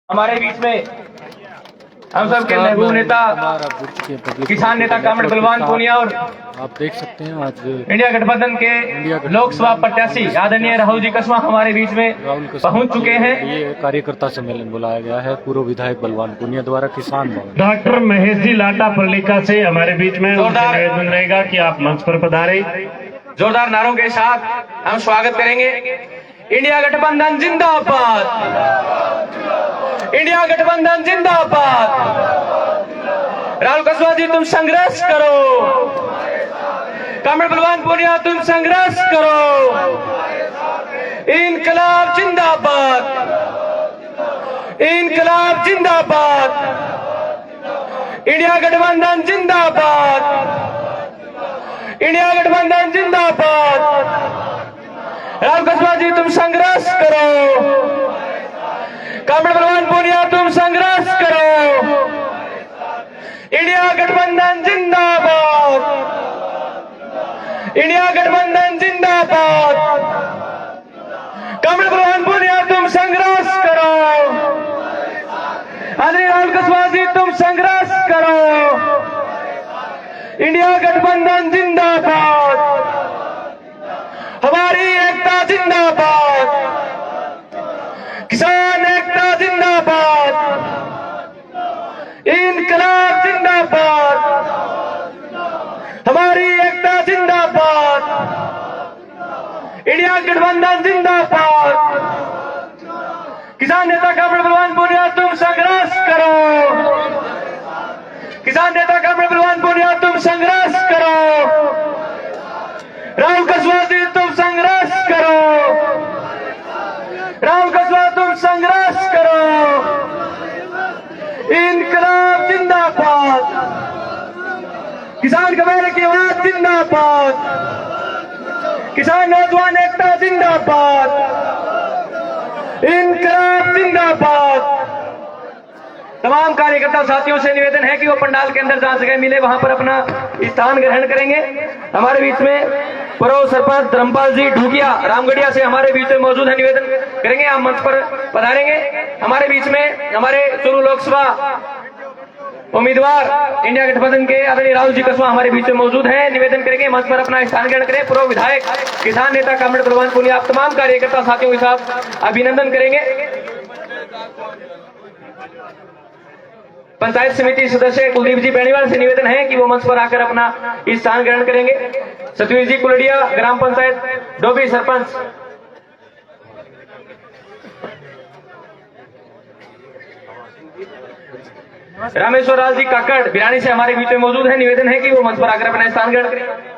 हमारे बीच में हम सब के महबूब नेता किसान नेता कामरेड बलवान पूनिया और आप देख सकते हैं आज इंडिया गठबंधन के लोकसभा प्रत्याशी आदरणीय राहुल जी कस्वां हमारे बीच में पहुंच चुके हैं। ये कार्यकर्ता सम्मेलन बुलाया गया है पूर्व विधायक बलवान पूनिया द्वारा किसान भवन। डॉक्टर महेश जी लाटा परलिका से हमारे बीच में उनसे निवेदन रहेगा कि आप मंच पर पधारें। जोरदार नारों के साथ हम स्वागत करेंगे। इंडिया गठबंधन जिंदाबाद, इंडिया गठबंधन जिंदाबाद। राहुल कस्वां जी तुम संघर्ष करो, कामरेड बलवान पूनिया तुम संघर्ष करो। इनकलाब जिंदाबाद, इनकलाब जिंदाबाद। इंडिया गठबंधन जिंदाबाद, इंडिया गठबंधन जिंदाबाद। राहुल कस्वां जी तुम संघर्ष करो, कामरेड बलवान पूनिया तुम संघर्ष करो। इंडिया गठबंधन जिंदाबाद, इंडिया गठबंधन जिंदाबाद। कामरेड बलवान पूनिया तुम संघर्ष करो, आदरणीय राहुल कस्वां जी तुम संघर्ष करो। इंडिया गठबंधन जिंदाबाद, हमारी एकता जिंदाबाद, किसान एकता जिंदाबाद, इनकलाब जिंदाबाद, हमारी एकता जिंदाबाद। इंडिया गठबंधन जिंदाबाद। किसान नेता कामरेड बलवान पूनिया तुम संघर्ष करो, किसान नेता कामरेड बलवान पूनिया तुम संघर्ष करो। राहुल कस्वां जी तुम संघर्ष करो, राहुल कस्वां तुम संघर्ष करो। इनकलाब जिंदाबाद, किसान कबीले की आवाज जिंदाबाद, किसान नौजवान एकता जिंदाबाद, इनकलाब जिंदाबाद। तमाम कार्यकर्ता साथियों से निवेदन है कि वो पंडाल के अंदर जहां जगह मिले वहां पर अपना स्थान ग्रहण करेंगे। हमारे बीच में पूर्व सरपंच धर्मपाल जी ढूकिया रामगढ़िया से हमारे बीच में मौजूद है, निवेदन करेंगे, आप मंच पर पधारेंगे। हमारे बीच में हमारे चुरू लोकसभा उम्मीदवार इंडिया गठबंधन के आदरणीय राहुल जी कस्वां हमारे बीच में मौजूद हैं, निवेदन करेंगे, मंच पर अपना स्थान ग्रहण करें। पूर्व विधायक किसान नेता कामरेड बलवान पूनिया आप तमाम कार्यकर्ता साथियों के साथ अभिनंदन करेंगे। पंचायत समिति सदस्य कुलदीप जी बेनीवाल से निवेदन है कि वो मंच पर आकर अपना स्थान ग्रहण करेंगे। सतवीर जी कुलडिया ग्राम पंचायत डोभी सरपंच रामेश्वर लाल जी काकड़ बिरानी से हमारे बीच में मौजूद है, निवेदन है कि वो मंच पर आकर अपना स्थान ग्रहण करें।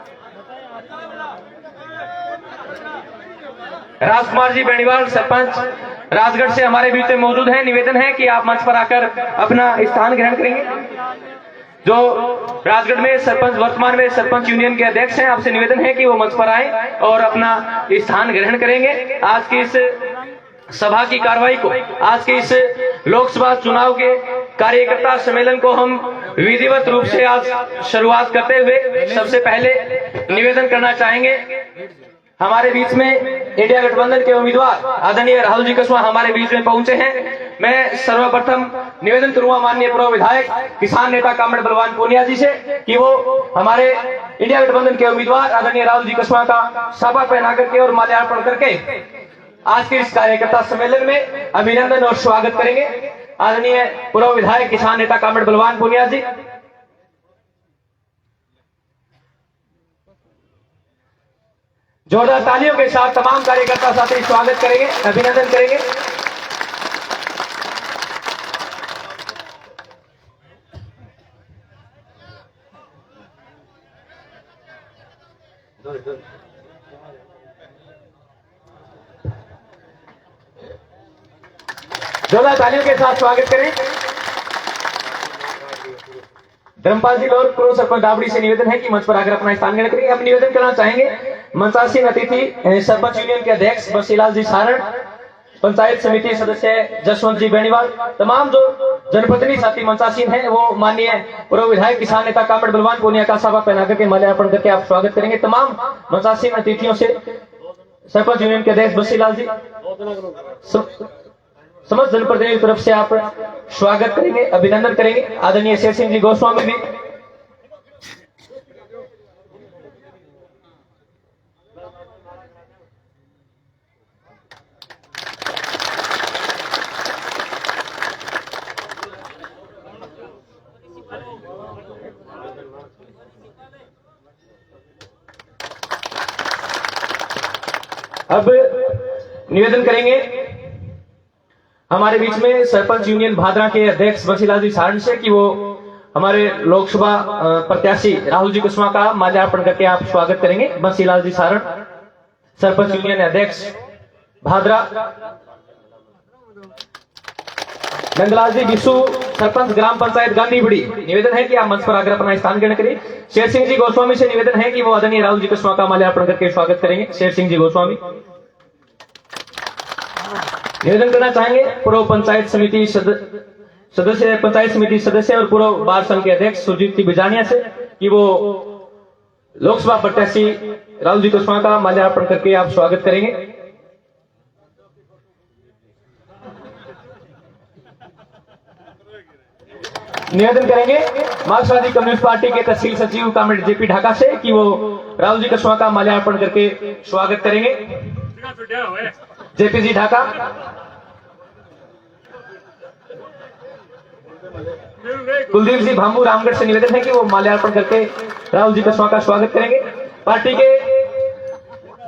राजकुमार जी बेनीवाल सरपंच राजगढ़ से हमारे बीच में मौजूद है, निवेदन है कि आप मंच पर आकर अपना स्थान ग्रहण करेंगे। जो राजगढ़ में सरपंच वर्तमान में सरपंच यूनियन के अध्यक्ष हैं, आपसे निवेदन है कि वो मंच पर आए और अपना स्थान ग्रहण करेंगे। आज की इस सभा की कार्रवाई को, आज के इस लोकसभा चुनाव के कार्यकर्ता सम्मेलन को हम विधिवत रूप से आज शुरुआत करते हुए सबसे पहले निवेदन करना चाहेंगे। हमारे बीच में इंडिया गठबंधन के उम्मीदवार आदरणीय राहुल जी कस्वां हमारे बीच में पहुंचे हैं। मैं सर्वप्रथम निवेदन करूंगा माननीय पूर्व विधायक किसान नेता कामरेड बलवान पूनिया जी से कि वो हमारे इंडिया गठबंधन के उम्मीदवार आदरणीय राहुल जी कस्वां का साफा पहना करके और माल्यार्पण करके आज के इस कार्यकर्ता सम्मेलन में अभिनंदन और स्वागत करेंगे। आदरणीय पूर्व विधायक किसान नेता कामरेड बलवान पूनिया जी। जोरदार तालियों के साथ तमाम कार्यकर्ता साथी स्वागत करेंगे, अभिनंदन करेंगे। जोरदार तालियों के साथ स्वागत करें। धर्मपाल जी और पूर्व सरपंच डाबड़ी से निवेदन है कि मंच पर आकर अपना स्थान ग्रहण करेंगे। हम निवेदन करना चाहेंगे मंचासीन अतिथि सरपंच यूनियन के अध्यक्ष बसीलाल जी सारण, पंचायत समिति सदस्य जसवंत जी बेनीवाल, तमाम जो जनप्रतिनिधि साथी मंचासीन हैं वो माननीय पूर्व विधायक किसान नेता कामरेड बलवान पूनिया का साफा पहना करके माल्यार्पण करके आप स्वागत करेंगे। तमाम मंचासीन अतिथियों से सरपंच यूनियन के अध्यक्ष बसीलाल जी, समस्त जनप्रतिनिधि की तरफ से आप स्वागत करेंगे, अभिनंदन करेंगे। आदरणीय शेर सिंह जी गोस्वामी भी अब निवेदन करेंगे हमारे बीच में सरपंच यूनियन भादरा के अध्यक्ष बंसीलाल जी सारण से कि वो हमारे लोकसभा प्रत्याशी राहुल जी कुशवाहा का माल्यार्पण करके आप स्वागत करेंगे। बंसीलाल जी सारण, सरपंच यूनियन अध्यक्ष भादरा। नंदलाल जी बिशु, सरपंच ग्राम पंचायत गांधीबड़ी, निवेदन है कि आप मंच पर आकर अपना स्थान ग्रहण करिए। शेर सिंह जी गोस्वामी से निवेदन है कि वो आदरणीय राहुल जी कुशवाहा का माल्यार्पण करके स्वागत करेंगे। शेर सिंह जी गोस्वामी निवेदन करना चाहेंगे पूर्व पंचायत समिति सदस्य, पंचायत समिति सदस्य और पूर्व बार संघ के अध्यक्ष सुजीत बिजानिया से कि वो लोकसभा प्रत्याशी राहुल जी कुशवाहा का माल्यार्पण करके आप स्वागत करेंगे। निवेदन करेंगे मार्क्सवादी कम्युनिस्ट पार्टी के तहसील सचिव कामरेड जेपी ढाका से कि वो राहुल जी कुशवाहा का माल्यार्पण करके स्वागत करेंगे। जेपी जी ढाका। कुलदीप जी भामू रामगढ़ से निवेदन है कि वो माल्यार्पण करके राहुल जी कुशवाहा का स्वागत करेंगे। पार्टी के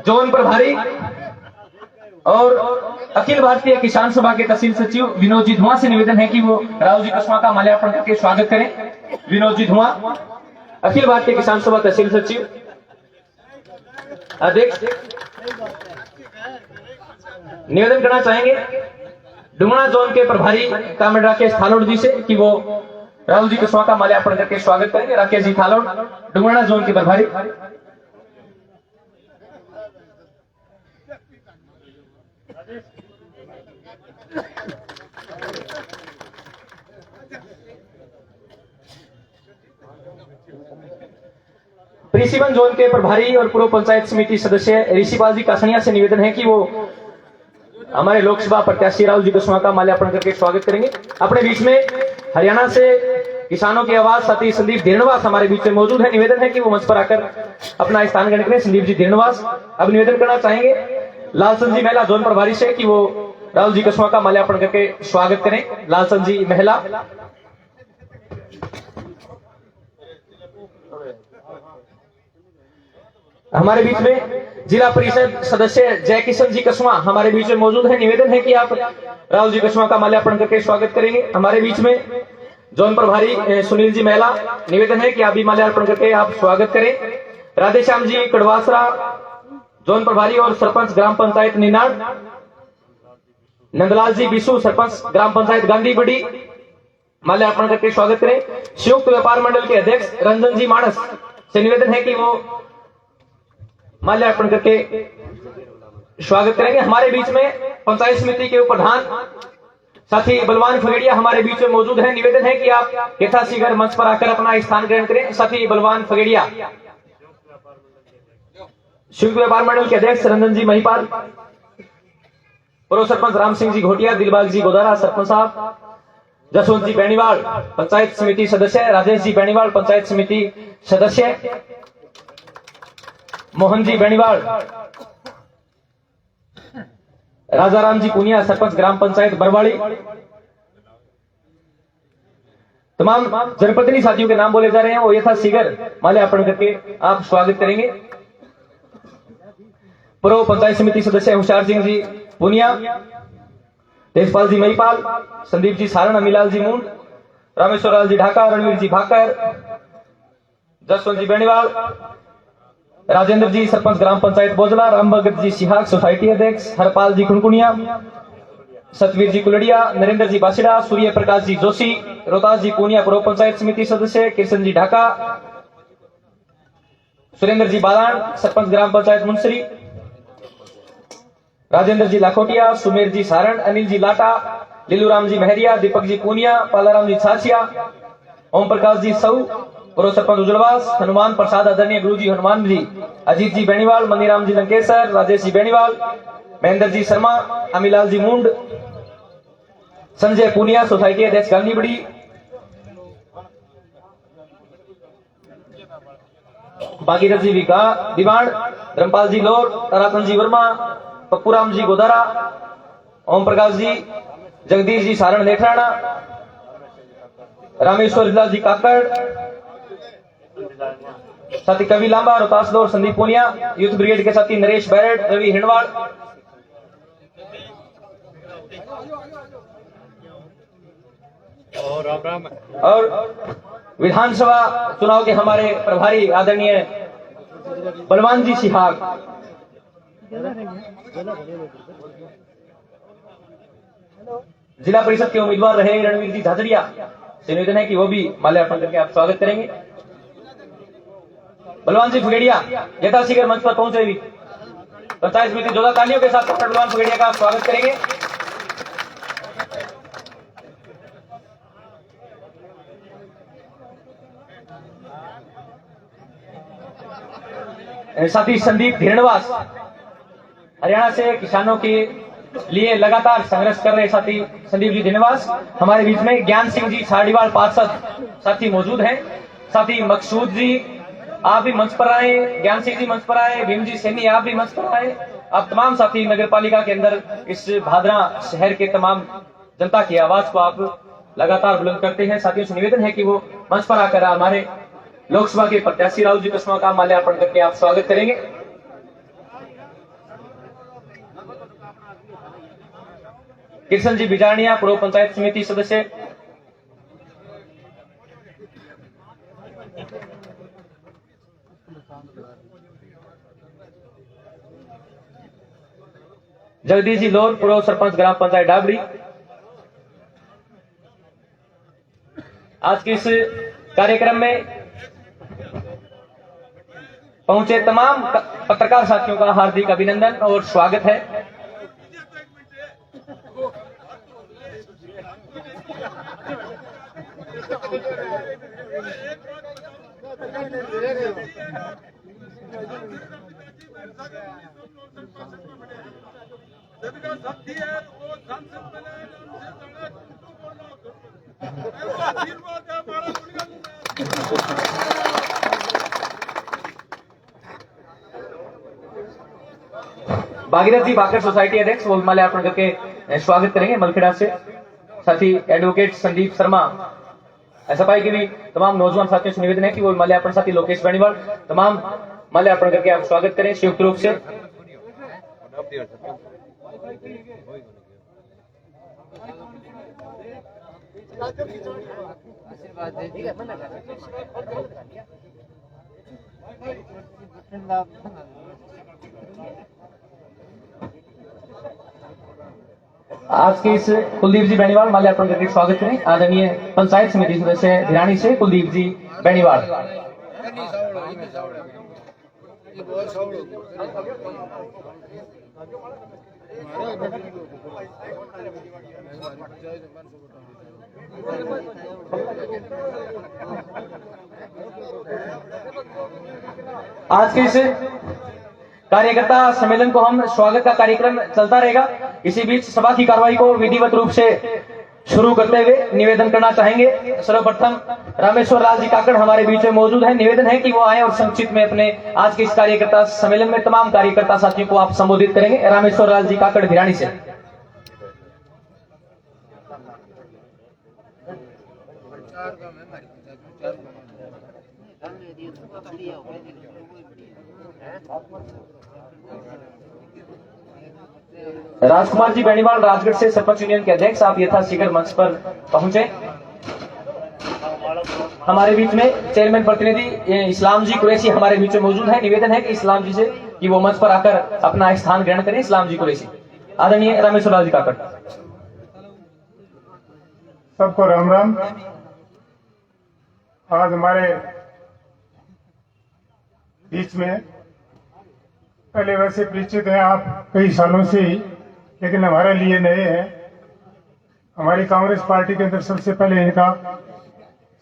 जोन प्रभारी और अखिल भारतीय किसान सभा के तहसील सचिव विनोद जी धुआं से निवेदन है कि वो राहुल जी कुशवाहा का माल्यार्पण करके स्वागत करें। विनोद जी धुआं, अखिल भारतीय किसान सभा तहसील सचिव अध्यक्ष। निवेदन करना चाहेंगे डुमना जोन के प्रभारी कामरेड राकेश थालोड़ जी से कि वो राहुल जी कुशवाहा का माल्यार्पण करके स्वागत करेंगे। राकेश जी थालोड़, डुमना जोन के प्रभारी। प्रिसीवन जोन के प्रभारी और पूर्व पंचायत समिति सदस्य ऋषिपाल जी कासनिया से निवेदन है कि वो हमारे लोकसभा प्रत्याशी राहुल जी कुशवाहा का माल्यार्पण करके स्वागत करेंगे। अपने बीच में हरियाणा से किसानों की आवाज साथी संदीप धीरणवास हमारे बीच में मौजूद है। निवेदन है कि वो मंच पर आकर अपना स्थान ग्रहण करें। संदीप जी धीरणवास। अब निवेदन करना चाहेंगे लालचंद जी महिला जोन प्रभारी से कि वो राहुल जी कुशवाहा का माल्यार्पण करके स्वागत करें। लालचंद जी महिला। हमारे बीच में जिला परिषद सदस्य जय किशन जी कुशवाहा हमारे बीच में मौजूद है। निवेदन है कि आप राहुल जी कुशवाहा का माल्यार्पण करके स्वागत करेंगे। हमारे बीच में जोन प्रभारी सुनील जी महिला, निवेदन है कि आप भी माल्यार्पण करके आप स्वागत करें। राधेश्याम जी कड़वासरा जोन प्रभारी और सरपंच ग्राम पंचायत निनाड़। नंदलाल जी बिशु, सरपंच ग्राम पंचायत गांधीबड़ी, माल्यार्पण करके स्वागत करें। संयुक्त व्यापार मंडल के अध्यक्ष रंजन जी मानस से निवेदन है कि वो माल्यार्पण करके स्वागत करेंगे। हमारे बीच में पंचायत समिति के प्रधान साथी बलवान फगड़िया हमारे बीच में मौजूद है। निवेदन है कि आप यथाशीघ्र मंच पर आकर अपना स्थान ग्रहण करें। साथी बलवान फगड़िया। संयुक्त व्यापार मंडल के अध्यक्ष रंजन जी महिपाल, पूर्व सरपंच राम सिंह जी घोटिया, दिलबाग जी गोदारा सरपंच साहब, जसवंत जी बेनीवाल पंचायत समिति सदस्य, राजेश जी बेनीवाल पंचायत समिति सदस्य, मोहन जी बेनीवाल, राजाराम जी पुनिया सरपंच ग्राम पंचायत बरवाड़ी। तमाम जनप्रतिनिधि साथियों के नाम बोले जा रहे हैं, वो यथाशीघ्र माल्यार्पण करके आप स्वागत करेंगे। पूर्व पंचायत समिति सदस्य होशियार सिंह जी पुनिया, तेजपाल जी महिपाल, संदीप जी सारण, अमीलाल जी मूंड, रामेश्वर लाल जी ढाका, रणवीर जी भाकर, जसवंत जी बेनीवाल, राजेंद्र जी सरपंच ग्राम पंचायत बोजला, राम भगत जी सिहाग सोसाइटी अध्यक्ष, हरपाल जी खुनकुनिया, सतवीर जी कुलड़िया, नरेंद्र जी बासिड़ा, सूर्य प्रकाश जी जोशी, रोहतास जी पूनिया पूर्व पंचायत समिति सदस्य, किशन जी ढाका, सुरेंद्र जी बालान सरपंच ग्राम पंचायत मुंसरी, राजेंद्र जी लाखोटिया, सुमेर जी सारण, अनिल जी लाटा, लीलूराम जी महरिया, दीपक जी पूनिया, पालाराम जी छासिया, ओम प्रकाश जी सऊ, पूर्व सरपंच उजलवास, हनुमान प्रसाद आदरणीय गुरु जी हनुमान जी, अजीत जी बेनीवाल, मनीराम जी लंकेसर, राजेश जी बेनीवाल, महेंद्र जी शर्मा, अमीलाल जी मुंड, संजय पूनिया सोसाइटी अध्यक्ष गांधी बड़ी, भागीरथ जी दीवान, धर्मपाल जी लोर, ताराचंद जी वर्मा, पप्पूराम जी गोदारा, ओम प्रकाश जी, जगदीश जी सारण लेखराना, रामेश्वर लाल जी काकड़, साथी कवि लांबा, रोहतास लोर, संदीप पूनिया, यूथ ब्रिगेड के साथी नरेश बैरट, रवि हिंडवाड़ और विधानसभा चुनाव के हमारे प्रभारी आदरणीय बलवान जी सिहाग, जिला परिषद के उम्मीदवार रहे रणवीर जी झाझड़िया से निवेदन है कि वो भी माल्यार्पण करके आप स्वागत करेंगे। बलवान जी फुगेड़िया यथाशीघ्र मंच पर पहुंचे भी पंचायत समिति जोधा तालियों के साथ डॉक्टर बलवान फुगेड़िया का स्वागत करेंगे। साथी संदीप धीरणवास हरियाणा से किसानों के लिए लगातार संघर्ष कर रहे साथी संदीप जी धीरणवास हमारे बीच में। ज्ञान सिंह जी छाड़ीवाल पार्षद साथी मौजूद हैं। साथी मकसूद जी आप भी मंच पर आए, ज्ञान सिंह जी मंच पर आए, भीम जी सैनी आप भी मंच पर आए। आप तमाम साथी नगर पालिका के अंदर इस भादरा शहर के तमाम जनता की आवाज को आप लगातार बुलंद करते हैं। साथियों से निवेदन है कि वो मंच पर आकर हमारे लोकसभा के प्रत्याशी राहुल जी कुशवाहा का माल्यार्पण करके आप स्वागत करेंगे। किशन जी बिजारनिया पूर्व पंचायत समिति सदस्य, जगदीश जी लोर पूर्व सरपंच ग्राम पंचायत डाबड़ी। आज के इस कार्यक्रम में पहुंचे तमाम पत्रकार साथियों का हार्दिक अभिनंदन और स्वागत है। भागीरथ जी बाकर सोसाइटी अध्यक्ष वो माल्यार्पण करके स्वागत करेंगे मलखेड़ा से। साथी एडवोकेट संदीप शर्मा एसएफआई के भी तमाम नौजवान साथियों से निवेदन है कि वो माल्यार्पण, साथी लोकेश बेनीवाल तमाम माल्यार्पण करके आप स्वागत करें संयुक्त रूप से। आज के इस कुलदीप जी बेनीवाल माल्यार्पण करके स्वागत करें आदरणीय पंचायत समिति सदस्य धिरानी से कुलदीप जी बेनीवाल। आज के इस कार्यकर्ता सम्मेलन को हम स्वागत का कार्यक्रम चलता रहेगा। इसी बीच सभा की कार्रवाई को विधिवत रूप से शुरू करते हुए निवेदन करना चाहेंगे। सर्वप्रथम रामेश्वर लाल जी काकड़ हमारे बीच में मौजूद हैं। निवेदन है कि वो आए और संक्षिप्त में अपने आज के इस कार्यकर्ता सम्मेलन में तमाम कार्यकर्ता साथियों को आप संबोधित करेंगे। रामेश्वर लाल जी काकड़ भिरानी से। राजकुमार जी बेनीवाल राजगढ़ से सरपंच यूनियन के अध्यक्ष, आप यथाशीघ्र मंच पर पहुंचे। हमारे बीच में चेयरमैन प्रतिनिधि इस्लाम जी कुरैशी हमारे बीच में मौजूद है। निवेदन है कि इस्लाम जी से कि वो मंच पर आकर अपना स्थान ग्रहण करें। इस्लाम जी कुरैशी। आदरणीय रामेश्वर लाल जी काकड़। सबको राम राम। आज हमारे बीच में पहले वैसे परिचित हैं आप कई सालों से ही, लेकिन हमारे लिए नए हैं। हमारी कांग्रेस पार्टी के अंदर सबसे पहले इनका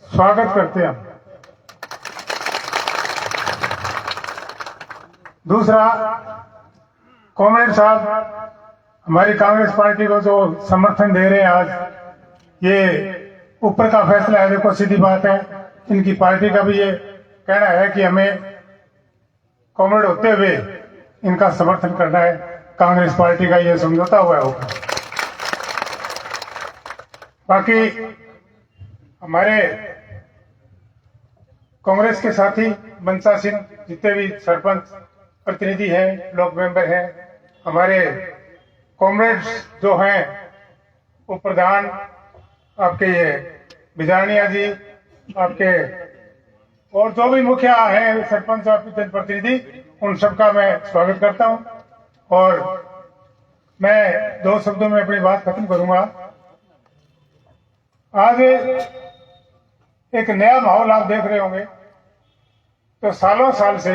स्वागत करते हैं। दूसरा, कॉमरेड साहब हमारी कांग्रेस पार्टी को जो समर्थन दे रहे हैं आज ये ऊपर का फैसला है, देखो सीधी बात है। इनकी पार्टी का भी ये कहना है कि हमें कॉमरेड होते हुए इनका समर्थन करना है। कांग्रेस पार्टी का ये समझौता हुआ है ऊपर। बाकी हमारे कांग्रेस के साथी मनसा सिंह, जितने भी सरपंच प्रतिनिधि हैं, ब्लॉक मेंबर हैं, हमारे कॉमरेड्स जो हैं, उप प्रधान आपके ये बिजानिया जी, आपके और जो भी मुखिया हैं, सरपंच और जनप्रतिनिधि, उन सबका मैं स्वागत करता हूं। और मैं 2 शब्दों में अपनी बात खत्म करूंगा। आज एक नया माहौल आप देख रहे होंगे। तो सालों साल से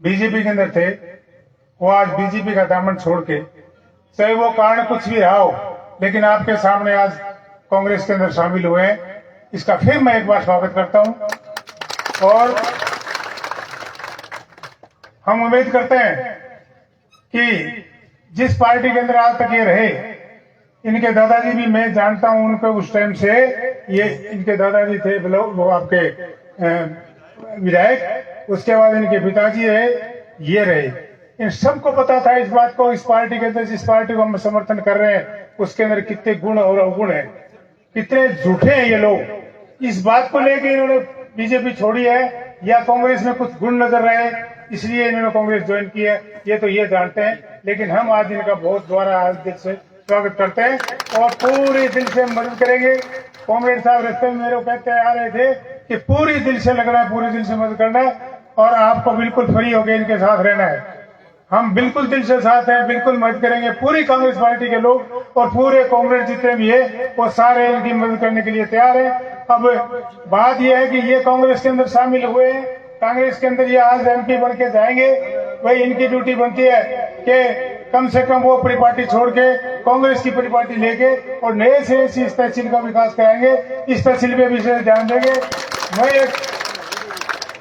बीजेपी के अंदर थे, वो आज बीजेपी का दामन छोड़ के, चाहे वो कारण कुछ भी रहा हो, लेकिन आपके सामने आज कांग्रेस के अंदर शामिल हुए हैं। इसका फिर मैं एक बार स्वागत करता हूं। और हम उम्मीद करते हैं कि जिस पार्टी के अंदर आज तक ये रहे, इनके दादाजी भी मैं जानता हूं उनको, उस टाइम से ये इनके दादाजी थे वो आपके विधायक, उसके बाद इनके पिताजी रहे, ये रहे। इन सबको पता था इस बात को, इस पार्टी के अंदर जिस पार्टी को हम समर्थन कर रहे हैं उसके अंदर कितने गुण और अवगुण है, कितने झूठे हैं ये लोग। इस बात को लेकर इन्होंने बीजेपी छोड़ी है या कांग्रेस में कुछ गुण नजर रहे इसलिए इन्होंने कांग्रेस ज्वाइन की है, ये तो ये जानते हैं। लेकिन हम आज इनका बहुत द्वारा आज दिल से स्वागत करते हैं और पूरे दिल से मदद करेंगे। कॉमरेड साहब रास्ते में मेरे को कहते आ रहे थे कि पूरी दिल से लगना है, पूरे दिल से मदद करना है और आपको बिल्कुल फ्री होकर इनके साथ रहना है। हम बिल्कुल दिल से साथ हैं, बिल्कुल मदद करेंगे। पूरी कांग्रेस पार्टी के लोग और पूरे कांग्रेस जितने भी है वो सारे इनकी मदद करने के लिए तैयार हैं। अब बात यह है कि ये कांग्रेस के अंदर शामिल हुए हैं, कांग्रेस के अंदर ये आज एमपी बन के जाएंगे। वही इनकी ड्यूटी बनती है कि कम से कम वो परिपाटी छोड़ के कांग्रेस की परिपाटी लेके और नए से इस तहसील का विकास कराएंगे। इस तहसील पे विशेष ध्यान देंगे।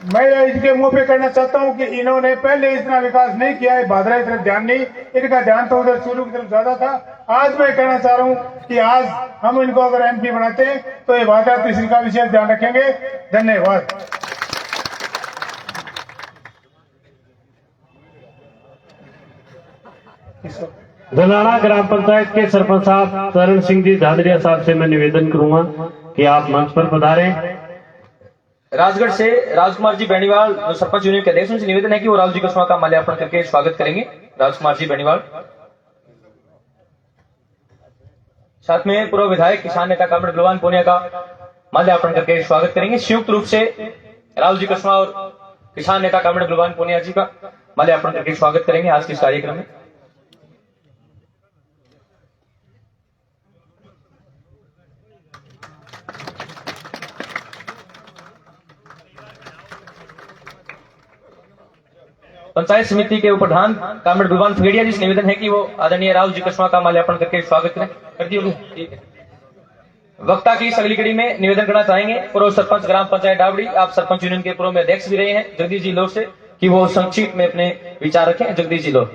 मैं इनके मुंह पे करना चाहता हूं कि इन्होंने पहले इतना विकास नहीं किया है, भादरा की तरफ ध्यान नहीं, इनका ध्यान तो उधर चूरू की तरफ ज्यादा था। आज मैं कहना चाह रहा हूं कि आज हम इनको अगर एमपी बनाते हैं तो ये भादरा तहसील का विशेष ध्यान रखेंगे। धन्यवाद। दलाला ग्राम पंचायत के सरपंच साहब तरण सिंह जी धादरिया साहब से मैं निवेदन करूंगा कि आप मंच पर पधारें। राजगढ़ से राजकुमार जी बेनीवाल जो सरपंच यूनियन के अध्यक्ष, उनसे निवेदन है कि वो राहुल जी कस्वा का माल्यार्पण करके स्वागत करेंगे। राजकुमार जी बेनीवाल, साथ में पूर्व विधायक किसान नेता कामरेड बलवान पूनिया का माल्यार्पण करके स्वागत करेंगे। संयुक्त रूप से राहुल जी कस्वा और किसान नेता कामरेड बलवान पूनिया जी का माल्यार्पण करके स्वागत करेंगे आज के इस कार्यक्रम में। पंचायत समिति के प्रधान कामरेड बलवान फगेड़िया जी से निवेदन है कि वो आदरणीय राहुल जी कस्वा का माल्यार्पण करके स्वागत करें। कर दिए होगी, ठीक है। वक्ता की इस अगली कड़ी में निवेदन करना चाहेंगे पूर्व सरपंच ग्राम पंचायत डाबड़ी, आप सरपंच यूनियन के पूर्व में अध्यक्ष भी रहे हैं, जगदीश जी लोग से, कि वो संक्षिप्त में अपने विचार रखें। जगदीश जी लोग।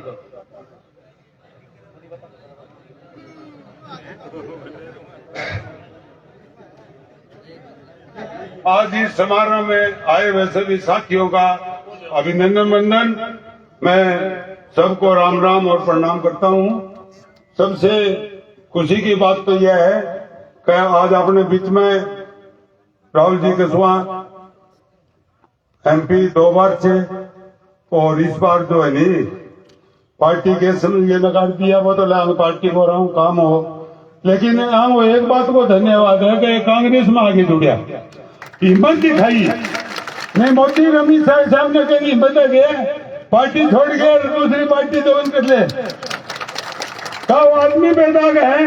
आज इस समारोह में आए हुए सभी साथियों का अभिनंदन वंदन। मैं सबको राम राम और प्रणाम करता हूं। सबसे खुशी की बात तो यह है कि आज अपने बीच में राहुल जी कस्वा एमपी 2 बार थे और इस बार जो है नहीं पार्टी के ये नकार दिया, वो तो लाल पार्टी को रहा हूं काम हो, लेकिन हाँ वो एक बात को धन्यवाद है कि कांग्रेस में आगे जुड़ा, हिम्मत दिखाई। नहीं मोदी अमित शाह सामने कहीं हिम्मत गया पार्टी छोड़ के दूसरी पार्टी ज्वाइन कर ले का वो आदमी पैदा है।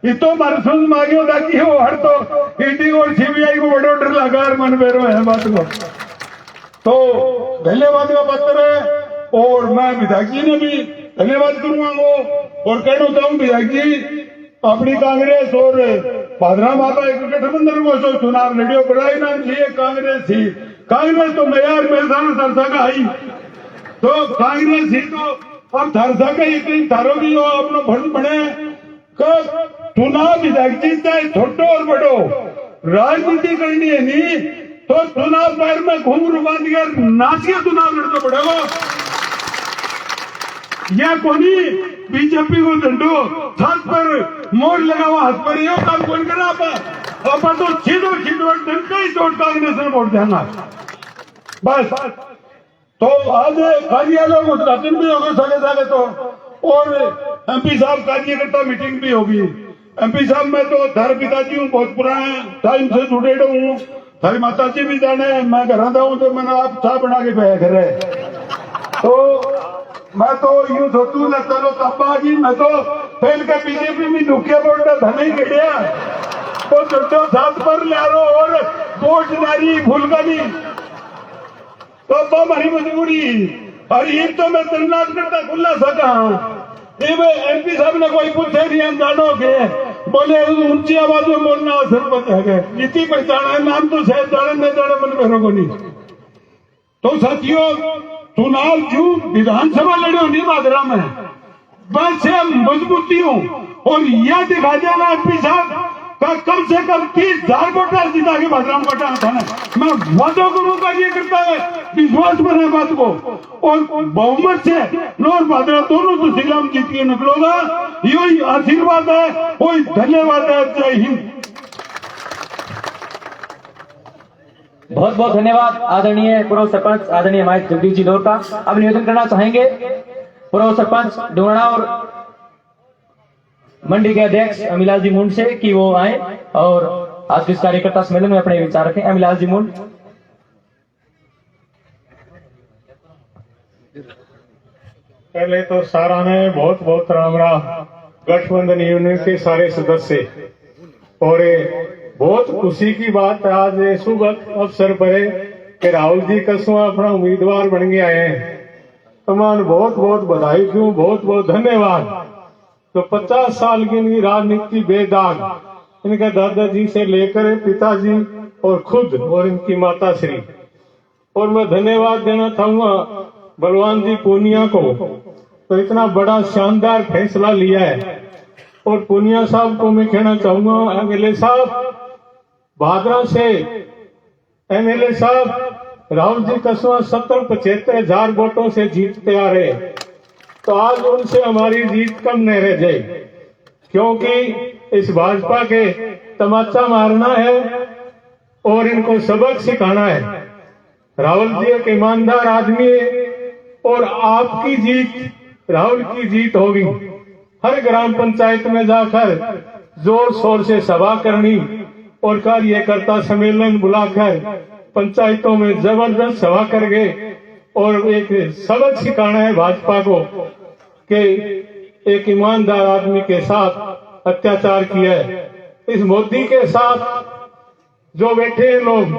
ये तो मरसूम मांगे ताकि वो हर तो ईडी और सीबीआई को बड़े ऑर्डर लगा मन बेरो है बात को। तो धन्यवाद का पत्र है और मैं विधायक जी ने भी धन्यवाद करूंगा वो और कहना चाहूँ विधायक जी अपनी कांग्रेस और भादरा माता एक गठबंधन को जो चुनाव लड़ियो बड़ाई नाम चाहिए कांग्रेस ही। कांग्रेस तो मैयार मेहसाना सरसा का आई तो कांग्रेस ही तो अब सरसा का ही थारो भी अपना फर्ज बने कब चुनाव विधायक जीतता है छोटो और बड़ो, राजनीति करनी है नहीं तो चुनाव पैर में घूंघरू बांध कर नाच के चुनाव लड़ना पड़ेगा। यह कोनी बीजेपी को झंडो छत पर मोड़ लगा हुआ हाथ पर यो काम कौन कर रहा अपन तो सीधो सीधो डंका ही चोट कांग्रेस ने वोट देना बस। तो आज कार्यालय को उद्घाटन भी होगा सगे सगे तो, और एमपी साहब कार्यकर्ता मीटिंग भी होगी। एमपी साहब मैं तो थारे पिताजी हूँ, बहुत पुराने टाइम से जुड़े हूँ, थारी माता जी भी जाने, मैं घर आता हूँ तो मैंने आप चाह बना के पाया घर है। तो मैं तो यूं सोचू न चलो तब्बा जी मैं तो पहल के बीजेपी में दुखे बोल रहा था नहीं गया तो छोटो साथ पर ले लो और वोट जारी भूल का नहीं तो अब हमारी मजबूरी। और ये तो मैं तैनात करता खुला सका एमपी साहब ने कोई पूछे नहीं हम जानो के बोले ऊंची आवाज में बोलना सरपंच है इतनी पहचान है नाम तो शायद जाने नहीं जाने मन मेरे को नहीं। तो साथियों चुनाव क्यों विधानसभा लड़े होनी मादरा में बस से मजबूती हूँ और यह दिखा देना एमपी साहब का कम से कम 30,000 वोटर जिता के बदनाम कटा था ना। मैं वादों करूँ कार्यकर्ता है विश्वास बने बात को और बहुमत से नौर भादरा दोनों तो श्रीराम जीत के निकलोगा। यही आशीर्वाद है, वही धन्यवाद है। जय हिंद। बहुत बहुत धन्यवाद आदरणीय पूर्व सरपंच आदरणीय हमारे जगदीश जी दौर का। अब निवेदन करना चाहेंगे पूर्व सरपंच डोंगरा और मंडी के अध्यक्ष अमिलाल जी मुंड से कि वो आए और आज के इस कार्यकर्ता सम्मेलन में अपने विचार रखें। अमिलाल जी मुंड। पहले तो सारा ने बहुत बहुत राम राम गठबंधन यूनियन के सारे सदस्य और बहुत खुशी की बात है आज शुभ अवसर पर है कि राहुल जी कसवा अपना उम्मीदवार बन के आए हैं। तमाम बहुत बहुत बधाई दूं, बहुत बहुत धन्यवाद। तो 50 साल की इनकी राजनीति बेदाग इनके दादाजी से लेकर पिताजी और खुद और इनकी माता श्री। और मैं धन्यवाद देना चाहूंगा बलवान जी पूनिया को, तो इतना बड़ा शानदार फैसला लिया है। और पूनिया साहब को मैं कहना चाहूंगा एमएलए साहब भादरा से एमएलए साहब राहुल जी कसवा 70-75,000 वोटों से जीतते आ रहे, तो आज उनसे हमारी जीत कम नहीं रह जाए, क्योंकि इस भाजपा के तमाचा मारना है और इनको सबक सिखाना है। राहुल जी एक ईमानदार आदमी है और आपकी जीत राहुल की जीत होगी। हर ग्राम पंचायत में जाकर जोर शोर से सभा करनी और कार्यकर्ता सम्मेलन बुलाकर पंचायतों में जबरदस्त सभा करके और एक सबक सिखाना है भाजपा को कि एक ईमानदार आदमी के साथ अत्याचार किया है। इस मोदी के साथ जो बैठे हैं लोग,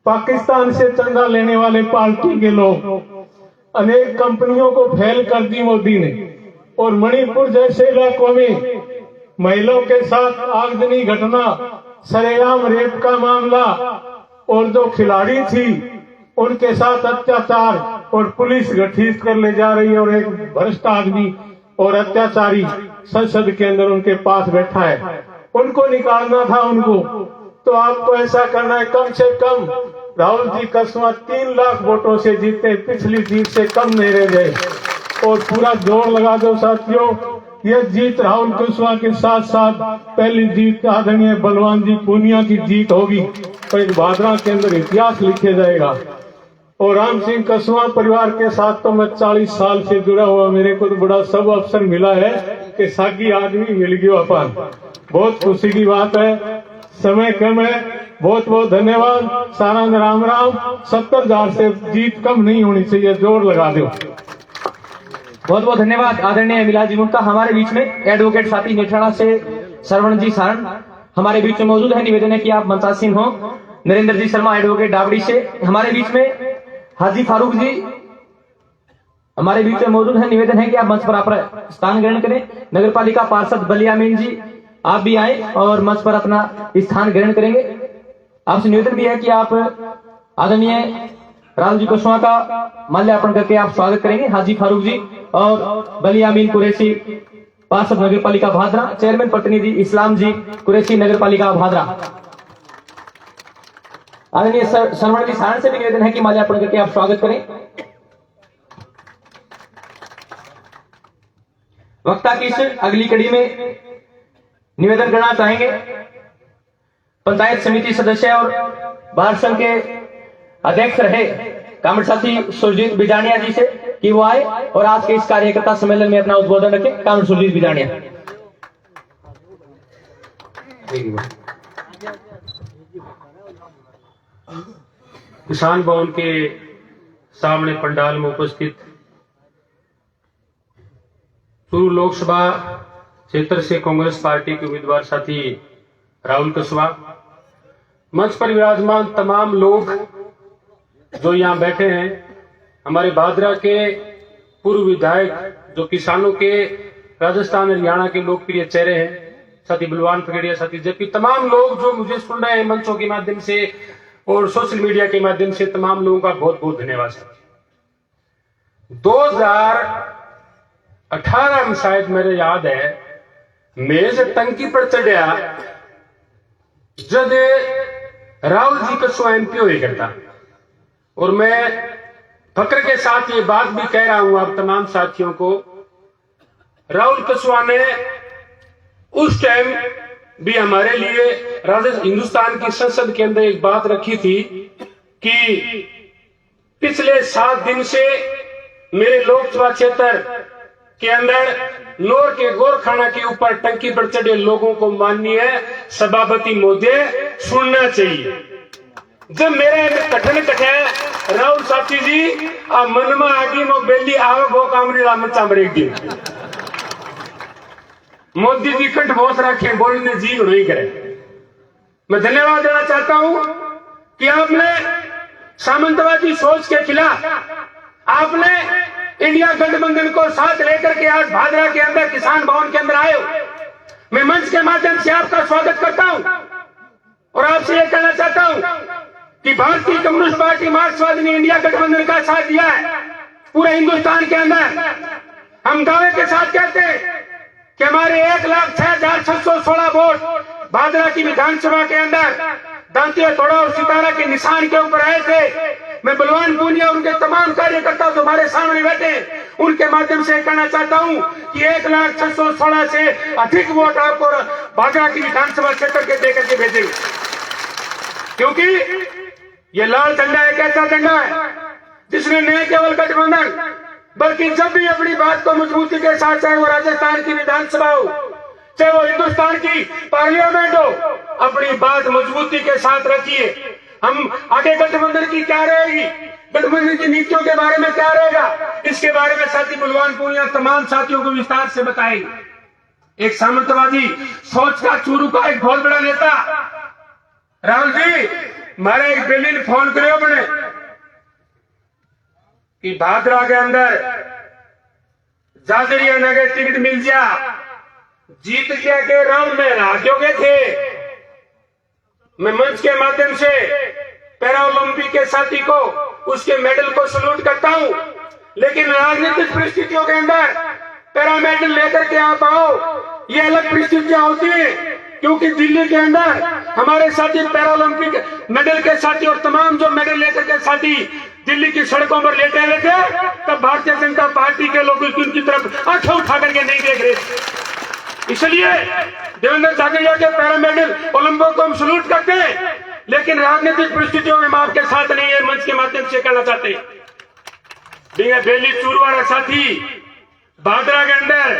पाकिस्तान से चंदा लेने वाले पार्टी के लोग, अनेक कंपनियों को फेल कर दी मोदी ने। और मणिपुर जैसे इलाकों में महिलाओं के साथ आगजनी घटना, सरेआम रेप का मामला और जो खिलाड़ी थी उनके साथ अत्याचार और पुलिस गठित कर ले जा रही है और एक भ्रष्ट आदमी और अत्याचारी संसद के अंदर उनके पास बैठा है, उनको निकालना था उनको। तो आपको ऐसा करना है, कम से कम राहुल जी कसवा 3 लाख वोटों से जीते, पिछली जीत से कम नहीं रह गए। और पूरा जोर लगा दो साथियों, यह जीत राहुल कसवा के साथ साथ पहली जीत आदरणीय बलवान जी पूनिया की जीत होगी तो एक भादरा के अंदर इतिहास लिखे जाएगा। और राम सिंह कसवा परिवार के साथ तो मैं 40 साल से जुड़ा हुआ, मेरे को तो बड़ा सब अवसर मिला है कि सागी आदमी मिल गया अपन, बहुत खुशी की बात है। समय कम है, बहुत बहुत धन्यवाद। सारा राम राम। 70,000 से जीत कम नहीं होनी चाहिए, जोर लगा दो। बहुत बहुत धन्यवाद आदरणीय अमिलाल जी मुंड का। हमारे बीच में एडवोकेट साथी नेठाना से श्रवण जी सारण हमारे बीच में मौजूद है। निवेदन है कि आप मंचासीन हो। नरेंद्र जी शर्मा एडवोकेट डाबड़ी से हमारे बीच में हाजी फारूक जी हमारे बीच में मौजूद है। निवेदन है कि आप मंच पर आप स्थान ग्रहण करें। नगर पालिका पार्षद बलियामीन जी आप भी आए और मंच पर अपना स्थान ग्रहण करेंगे। आपसे निवेदन भी है कि आप आदरणीय राहुल जी कसवा का माल्यार्पण करके आप स्वागत करेंगे। हाजी फारूक जी और बलियामीन कुरैशी पार्षद नगर पालिका भादरा, चेयरमैन प्रतिनिधि इस्लाम जी कुरैशी नगर पालिका भादरा। आदरणीय श्रवण जी सारण से भी निवेदन है कि माल्यार्पण करके आप स्वागत करें। वक्ता की इस अगली कड़ी में निवेदन करना चाहेंगे पंचायत समिति सदस्य और बार संघ के अध्यक्ष रहे कामरेड साथी सुरजीत बिजानिया जी से कि वो आए और आज के इस कार्यकर्ता सम्मेलन में अपना उद्बोधन रखें। कामरेड सुरजीत बिजानिया। किसान भवन के सामने पंडाल में उपस्थित चूरू लोकसभा क्षेत्र से कांग्रेस पार्टी के उम्मीदवार साथी राहुल कस्बा, मंच पर विराजमान तमाम लोग जो यहाँ बैठे हैं, हमारे भादरा के पूर्व विधायक जो किसानों के राजस्थान हरियाणा के लोकप्रिय चेहरे हैं, साथी बलवान पगड़िया, साथी जबकि तमाम लोग जो मुझे सुन रहे हैं मंचों के माध्यम से और सोशल मीडिया के माध्यम से, तमाम लोगों का बहुत बहुत धन्यवाद। 2018 में शायद मेरे याद है, मैं से टंकी पर चढ़िया जब राहुल जी कस्बा एमपी हुए करता, और मैं फक्र के साथ ये बात भी कह रहा हूं आप तमाम साथियों को, राहुल कस्बा ने उस टाइम भी हमारे लिए हिंदुस्तान की संसद के अंदर एक बात रखी थी कि पिछले 7 दिन से मेरे लोकसभा क्षेत्र के अंदर नोर के गोरखाना के ऊपर टंकी पर चढ़े लोगों को माननीय सभापति महोदय सुनना चाहिए। जब मेरा कठिन कटे राहुल साथी जी आ मन में आगे मो बेली आवे वो कामरी राम चामरेक दी मोदी जी कंठ बहुत रखे बोलने जी नहीं करे। मैं धन्यवाद देना चाहता हूं कि आपने सामंतवादी सोच के खिलाफ आपने इंडिया गठबंधन को साथ लेकर के आज भादरा के अंदर किसान भवन के अंदर आए हो। मैं मंच के माध्यम से आपका स्वागत करता हूं और आपसे यह कहना चाहता हूं कि भारतीय कम्युनिस्ट पार्टी मार्क्सवादी ने इंडिया गठबंधन का साथ दिया है पूरे हिंदुस्तान के अंदर। हम दावे के साथ कहते हैं कि हमारे 1,06,616 वोट भादरा की विधानसभा के अंदर दांतिया थोड़ा और सितारा के निशान के ऊपर आए थे। मैं बलवान पूनिया उनके तमाम कार्यकर्ता जो हमारे सामने बैठे उनके माध्यम से कहना चाहता हूं कि 1,06,616 से अधिक वोट आपको भादरा की विधानसभा क्षेत्र के देकर के भेजेंगे, क्योंकि ये लाल झंडा एक ऐसा झंडा है जिसने न केवल गठबंधन बल्कि जब भी अपनी बात को मजबूती के साथ, चाहे वो राजस्थान की विधानसभा हो चाहे वो हिंदुस्तान की पार्लियामेंट हो, अपनी बात मजबूती के साथ रखिए। हम आगे गठबंधन की क्या रहेगी, गठबंधन की नीतियों के बारे में क्या रहेगा, इसके बारे में साथी बलवान पूनिया तमाम साथियों को विस्तार से बताएंगे। एक सामंतवादी सोच का चूरू का एक बहुत बड़ा नेता राहुल जी मारे एक बेली ने फोन करो बने कि भादरा के अंदर जाजरिया नगर टिकट मिल जा, जीत गया के राउंड में राज्यों थे। मैं मंच के माध्यम से पैरा ओलंपिक के साथी को उसके मेडल को सल्यूट करता हूं, लेकिन राजनीतिक परिस्थितियों के अंदर पैरा मेडल लेकर के आप आओ, ये अलग परिस्थितियां होती है, क्योंकि दिल्ली के अंदर हमारे साथी पैरा ओलंपिक मेडल के साथी और तमाम जो मेडल लेकर के साथी दिल्ली की सड़कों पर लेटे हुए थे, तब भारतीय जनता पार्टी के लोग उनकी तरफ आंखें उठा करके नहीं देख रहे। इसलिए देवेंद्र झाझड़िया के पैरा मेडल ओलंपिक को हम सल्यूट करते हैं, लेकिन राजनीतिक परिस्थितियों में आपके साथ नहीं है। मंच के माध्यम से कहना चाहते हैं बेली चूरू वाला साथी भादरा के अंदर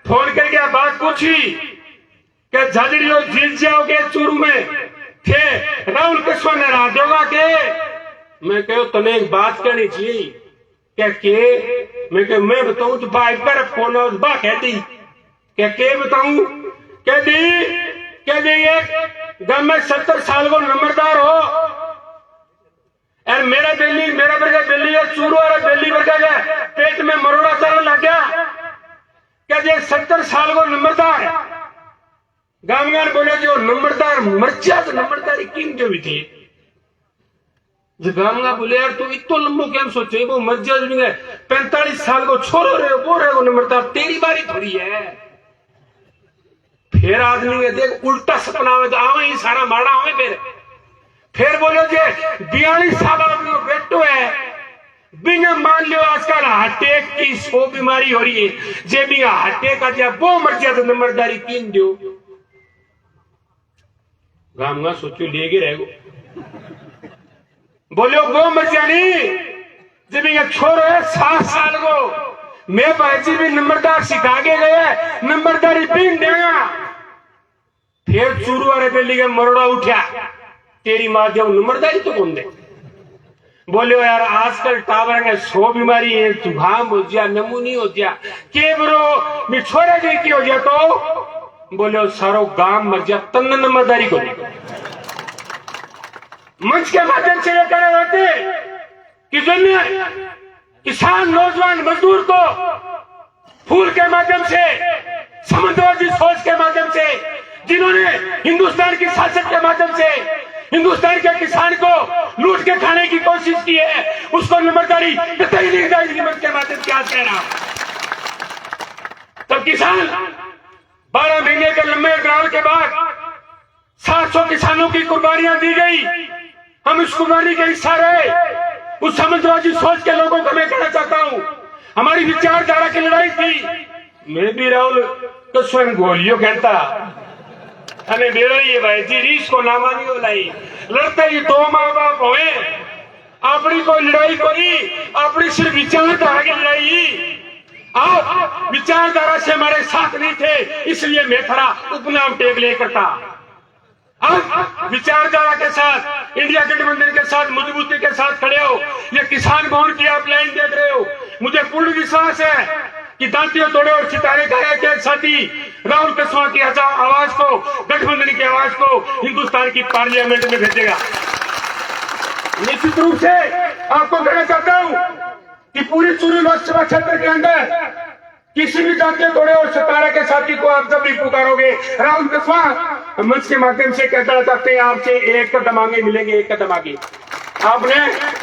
फोन करके बात पूछी कि झाझड़ियों जीत जाओगे चूरू में थे राहुल कस्बा ने राजोगा के। मैं कहो तने एक बात कहनी चाहिए क्या के मैं बताऊं तो भाई पर फोन बा कहती क्या के बताऊं कह दी एक गम में 70 साल को नंबरदार हो और मेरा वर्गा बेली है चूरू और बेली वर्गा का पेट में मरोड़ा चलने लग गया क्या जे 70 साल को नंबरदार गामगान बोले जो नंबरदार मर्चा तो नंबरदारी किन जो भी थी जो गामगा बोले यार तू इतो लंबो क्या सोचे वो मर्जा जो 45 साल को छोरो रहे वो रहे वो नंबरदार तेरी बारी थोड़ी है फिर आदमी ने देख उल्टा सपना में तो आवे ही सारा माड़ा आवे फिर बोलो जे 42 साल आदमी बेटो है बिना मान लियो आजकल हार्ट अटैक की 100 बीमारी हो रही है जे भी हार्ट अटैक आ जाए वो मर जाए तो नंबरदारी तीन दो गाम सोचो लेगे रहेगो बोलो वो मर जानी जब ये छोरो है 7 साल को मैं भाई भी नंबरदार सिखा के गया नंबरदारी पीन देगा फिर चूरू वाले पे लिखे मरोड़ा उठा तेरी माँ जब नंबरदारी तो कौन दे बोले यार आजकल टावर में 100 बीमारी है जुकाम हो गया नमूनी हो गया के ब्रो मैं छोरा गई की हो गया तो बोले सारो गांव मर गया तन नंबरदारी को मंच के माध्यम से ये कह रहे होते कि दुनिया किसान नौजवान मजदूर को फूल के माध्यम से समझदारी सोच के माध्यम से जिन्होंने हिंदुस्तान की शासन के माध्यम से हिंदुस्तान के किसान को लूट के खाने की कोशिश की है उसको नंबरदारी कतई नहीं जाएगी मंच के माध्यम से आज कह रहा तब किसान 12 महीने के लंबे अंतराल के बाद 700 किसानों की कुर्बानियां दी गई हम इस कुर्बानी के हिस्सा रहे उस समझदारी सोच के लोगों को मैं कहना चाहता हूं हमारी विचारधारा की लड़ाई थी मैं भी राहुल तो स्वयं गोलियों कहता हमें बेड़ा ये भाई जी रीस को नामानी बोलाई लड़ते ही 2 माँ बाप हुए अपनी कोई लड़ाई करी अपनी सिर्फ विचारधारा की लड़ाई आप विचारधारा से हमारे साथ नहीं थे इसलिए मैं खड़ा उपनाम टेक लेकर था अब विचारधारा के साथ इंडिया गठबंधन के साथ मजबूती के साथ खड़े हो ये किसान भवन की आप लाइन देख रहे हो मुझे पूर्ण विश्वास है कि दांतियों तोड़े और सितारे गाए के साथी राहुल कसवा की आवाज को गठबंधन की आवाज को हिंदुस्तान की पार्लियामेंट में भेजेगा निश्चित रूप से आपको कहना चाहता हूं कि पूरी चूरू लोकसभा क्षेत्र के अंदर किसी भी दांतियों तोड़े और सितारे के साथी को आप जब भी पुकारोगे राहुल कसवा मंच के माध्यम से कहना चाहते हैं आपसे एक कदम आगे मिलेंगे एक कदम आगे आपने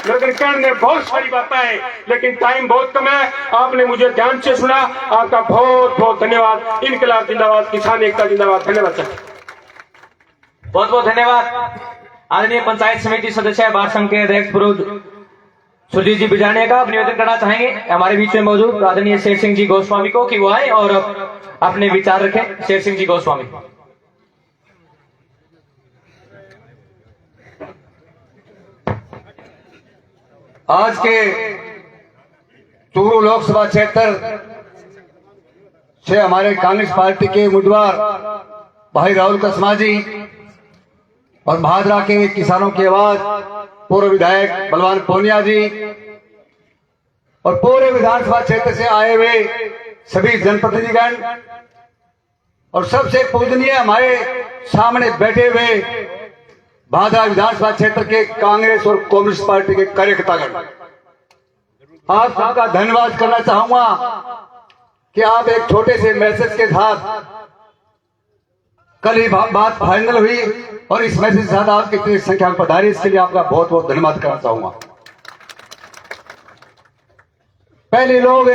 नगरकरण में बहुत सारी बातें है लेकिन टाइम बहुत कम है आपने मुझे ध्यान से सुना आपका बहुत बहुत धन्यवाद इनकलाब जिंदाबाद किसान एकता जिंदाबाद धन्यवाद सर बहुत बहुत धन्यवाद आदरणीय पंचायत समिति सदस्य बार संघ के अध्यक्ष पुरोहित सुरजीत जी बिजाने का निवेदन करना चाहेंगे हमारे बीच में मौजूद आदरणीय शेर सिंह जी गोस्वामी को कि वो आए और अपने विचार रखें शेर सिंह जी गोस्वामी आज के चूरू लोकसभा क्षेत्र से हमारे कांग्रेस पार्टी के उम्मीदवार भाई राहुल कसमा जी और भादरा के किसानों की आवाज पूर्व विधायक बलवान पूनिया जी और पूरे विधानसभा क्षेत्र से आए हुए सभी जनप्रतिनिधिगण और सबसे पूजनीय हमारे सामने बैठे हुए भादरा विधानसभा क्षेत्र के कांग्रेस और कम्युनिस्ट पार्टी के कार्यकर्तागण आप सबका धन्यवाद करना चाहूंगा कि आप एक छोटे से मैसेज के साथ कल ही बात फाइनल हुई और इस मैसेज के साथ आपकी इतनी संख्या में पधारी इसके लिए आपका बहुत बहुत धन्यवाद करना चाहूंगा। पहले लोग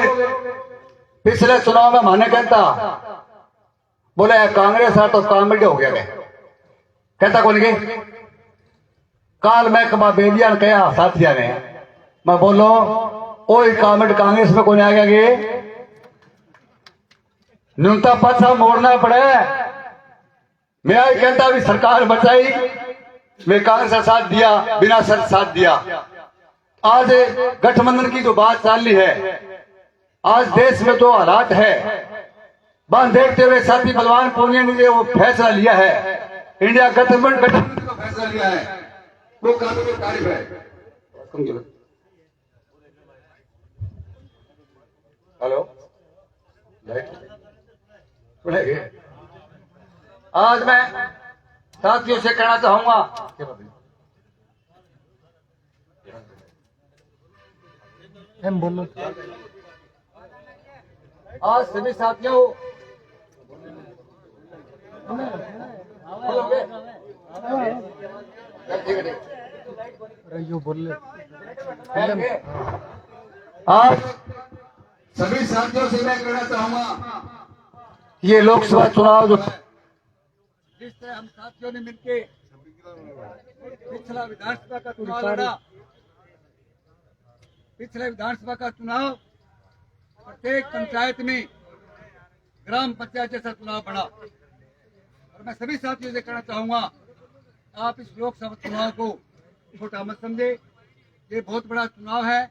पिछले चुनाव में माने कहता बोले कांग्रेस आ तो कॉमेडी हो गया कहता कौन के काल मैं कमा बेलिया ने कहा साथिया ने मैं बोलो ओ कॉमेडी कांग्रेस में कौन आ गया गे न्यूनतम पाछा मोड़ना पड़े मैं आज कहता भी सरकार बचाई मैं कांग्रेस का साथ दिया बिना शर्त साथ दिया आज गठबंधन की जो बात चल रही है आज देश में जो हालात है बस देखते हुए साथी बलवान पूनिया ने वो फैसला लिया है इंडिया गठबंधन का फैसला लिया है वो कानूनी तारीफ है। हेलो आज मैं साथियों से कहना चाहूंगा बोलो आज सभी साथियों बोल आज सभी साथियों से मैं कहना चाहूंगा ये लोकसभा चुनाव जो से हम साथियों ने मिलकर पिछला विधानसभा का चुनाव लड़ा। पिछले विधानसभा का चुनाव प्रत्येक पंचायत में ग्राम पंचायत जैसा चुनाव बना, और मैं सभी साथियों से कहना चाहूंगा, आप इस लोकसभा चुनाव को छोटा मत समझे। ये बहुत बड़ा चुनाव है।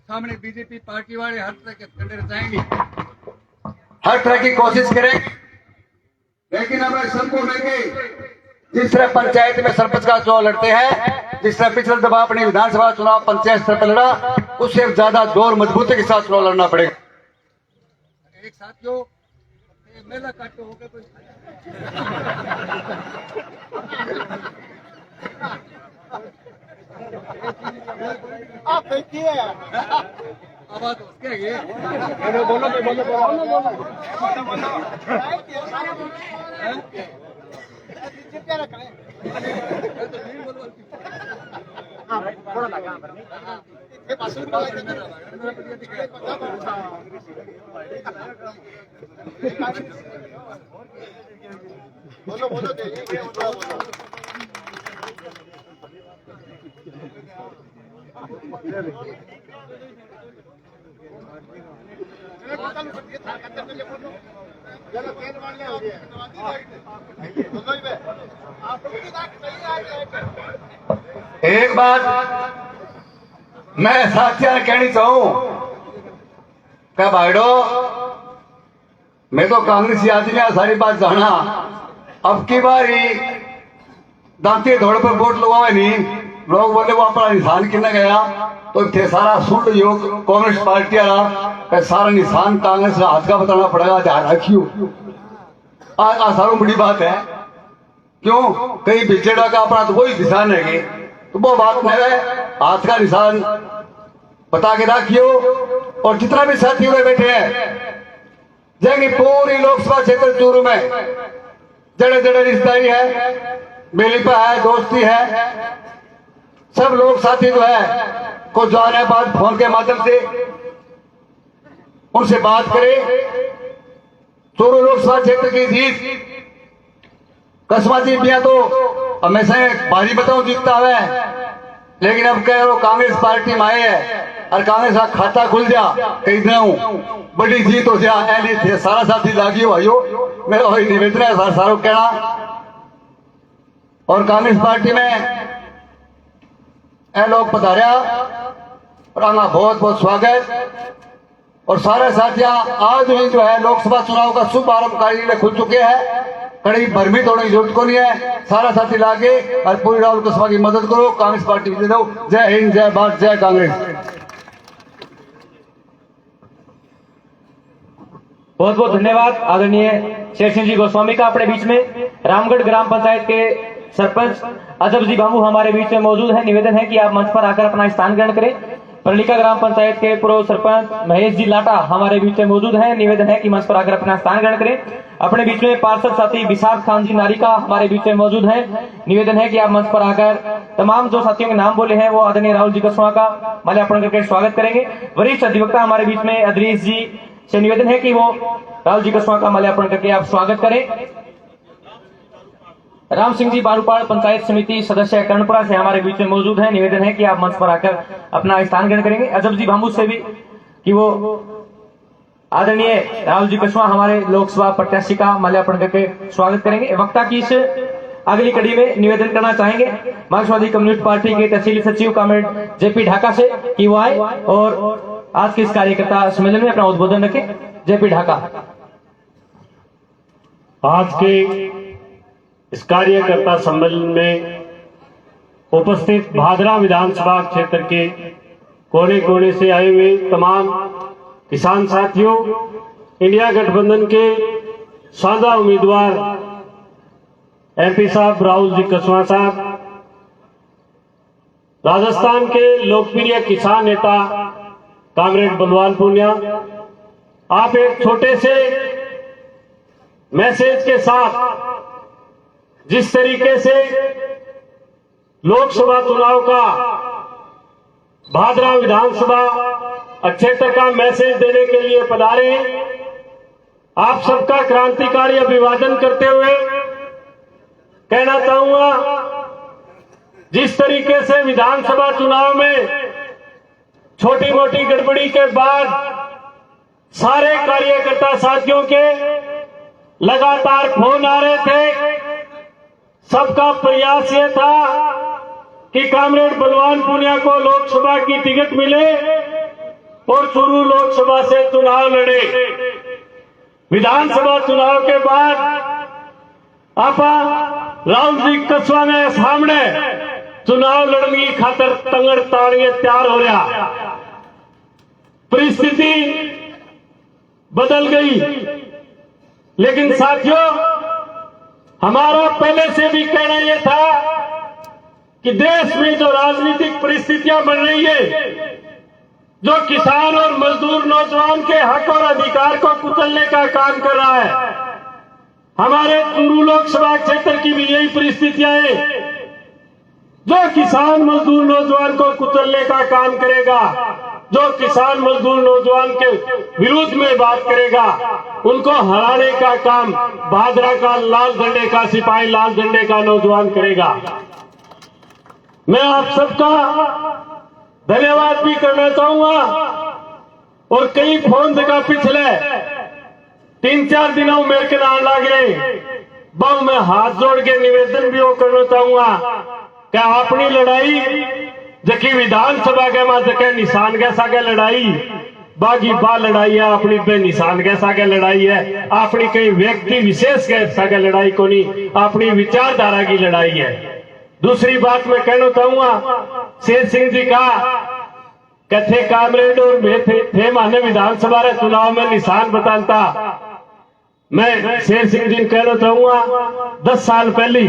सामने बीजेपी पार्टी वाले हर तरह के झंडे रचाएंगे, हर तरह की कोशिश करेंगे, लेकिन हमें सबको लेके जिस तरह पंचायत में सरपंच का चुनाव लड़ते हैं, जिस तरह पिछले दफा अपनी विधानसभा चुनाव पंचायत स्तर पर लड़ा, उससे ज्यादा जोर मजबूती के साथ चुनाव लड़ना पड़ेगा। एक साथियों, मेला काटो होगा कोई आप देखिए आवाज उसके ये बोलो एक बात मैं साथियों कहनी चाहूं क्या भाईडो, मैं तो कांग्रेसी आदमी सारी बात जाना। अब की बार ही दांती दौड़ पर वोट लगवाए नहीं, लोग बोले वो अपना निशान किन्ने गया, तो थे सारा सुट योग कांग्रेस पार्टी वाला सारा निशान कांग्रेस का हाथ का बताना पड़ेगा, ध्यान रखियो। आज सारों बड़ी बात है, क्यों कहीं बिछड़ा का अपना तो वही निशान है, तो वो बात नहीं है, हाथ का निशान बता के रखियो। और जितना भी साथी हुए बैठे हैं, जैसे पूरी लोकसभा क्षेत्र चूरू में जड़े जड़े रिश्तेदारी है, मेलीपा है, दोस्ती है, सब लोग साथी जो है को जो आने बाद फोन के माध्यम से उनसे बात करें। चूरू लोकसभा क्षेत्र की जीत कसमाती बिया तो हमेशा भारी बताऊं जीतता है, लेकिन अब कह रहे कांग्रेस पार्टी में आए है और कांग्रेस का खाता खुल जा कही हूँ बड़ी जीत हो जा, थे सारा साथी लागी हो मेरा वही निवेदन है सारों कहना। और कांग्रेस पार्टी में ए लोग पधारिया और आना बहुत बहुत स्वागत। और सारे साथियां आज ही जो है लोकसभा चुनाव का शुभ आरंभ कार्य खुल चुके हैं, कड़ी भ्रमित होने की जरूरत को नहीं है, सारा साथी लागे और पूरी राहुल कसबा की मदद करो, कांग्रेस पार्टी विजय दो। जय हिंद, जय भारत, जय कांग्रेस। बहुत बहुत धन्यवाद आदरणीय शेर सिंह जी गोस्वामी का। अपने बीच में रामगढ़ ग्राम पंचायत के सरपंच अजब जी बाबू हमारे बीच में मौजूद है। निवेदन है कि आप मंच पर आकर अपना स्थान ग्रहण करें। परलिका ग्राम पंचायत के पूर्व सरपंच महेश जी लाटा हमारे बीच में मौजूद है। निवेदन है कि मंच पर आकर अपना स्थान ग्रहण करें। अपने बीच में पार्षद साथी विशाल खान जी नारिका हमारे बीच में मौजूद है। निवेदन है कि आप मंच पर आकर तमाम जो साथियों के नाम बोले हैं वो आदरणीय राहुल जी कसवा का माल्यार्पण करके स्वागत करेंगे। वरिष्ठ अधिवक्ता हमारे बीच में अदरीश जी से निवेदन है कि वो राहुल जी कसवा का माल्यार्पण करके आप स्वागत करें। राम सिंह जी बारूपाड़ पंचायत समिति सदस्य कर्णपुरा से हमारे बीच में मौजूद है। निवेदन है कि आप मंच पर आकर अपना स्थान ग्रहण करेंगे। अजब जी बाम्बू से भी कि वो आदरणीय राहुल जी कसवा हमारे लोकसभा प्रत्याशी का माल्यार्पण करके स्वागत करेंगे। वक्ता की इस अगली कड़ी में निवेदन करना चाहेंगे मार्क्सवादी कम्युनिस्ट पार्टी के तहसील सचिव कॉमरेड जेपी ढाका से कि वो आए और आज के इस कार्यकर्ता सम्मेलन में अपना उद्बोधन रखें। जेपी ढाका। आज के इस कार्यकर्ता सम्मेलन में उपस्थित भादरा विधानसभा क्षेत्र के कोने कोने से आए हुए तमाम किसान साथियों, इंडिया गठबंधन के साझा उम्मीदवार एमपी साहब राहुल जी कसवा साहब, राजस्थान के लोकप्रिय किसान नेता कॉमरेड बलवान पूनिया, आप एक छोटे से मैसेज के साथ जिस तरीके से लोकसभा चुनाव का भादरा विधानसभा क्षेत्र का मैसेज देने के लिए पधारे, आप सबका क्रांतिकारी अभिवादन करते हुए कहना चाहूंगा, जिस तरीके से विधानसभा चुनाव में छोटी मोटी गड़बड़ी के बाद सारे कार्यकर्ता साथियों के लगातार फोन आ रहे थे, सबका प्रयास ये था कि कामरेड बलवान पूनिया को लोकसभा की टिकट मिले और चूरू लोकसभा से चुनाव लड़े। विधानसभा चुनाव के बाद आप राहुल जी कस्बा ने सामने चुनाव लड़ने की खातर तंगड़ ताड़िए तैयार हो रहा। परिस्थिति बदल गई, लेकिन साथियों, हमारा पहले से भी कहना यह था कि देश में जो राजनीतिक परिस्थितियां बन रही है, जो किसान और मजदूर नौजवान के हक और अधिकार को कुचलने का काम कर रहा है, हमारे चूरू लोकसभा क्षेत्र की भी यही परिस्थितियां हैं। जो किसान मजदूर नौजवान को कुचलने का काम करेगा, जो किसान मजदूर नौजवान के विरुद्ध में बात करेगा, उनको हराने का काम भादरा का लाल झंडे का सिपाही, लाल झंडे का नौजवान करेगा। मैं आप सबका धन्यवाद भी करना चाहूंगा। और कई फोन जगह पिछले 3-4 दिनों मेरे के नाम लागे बहु मैं हाथ जोड़ के निवेदन भी वो करना चाहूंगा कि अपनी लड़ाई जबकि विधानसभा के मां जके निशान कैसा के लड़ाई बागी बा लड़ाई है, अपनी बे निशान कैसा के लड़ाई है, अपनी कई व्यक्ति विशेष कैसा के लड़ाई को नहीं, अपनी विचारधारा की लड़ाई है। दूसरी बात मैं कहना चाहूंगा, शेर सिंह जी का कथे कामरेड और मैं थे माने विधानसभा रे चुनाव में निशान बताता। मैं शेर सिंह जी कहना चाहूंगा, 10 साल पहले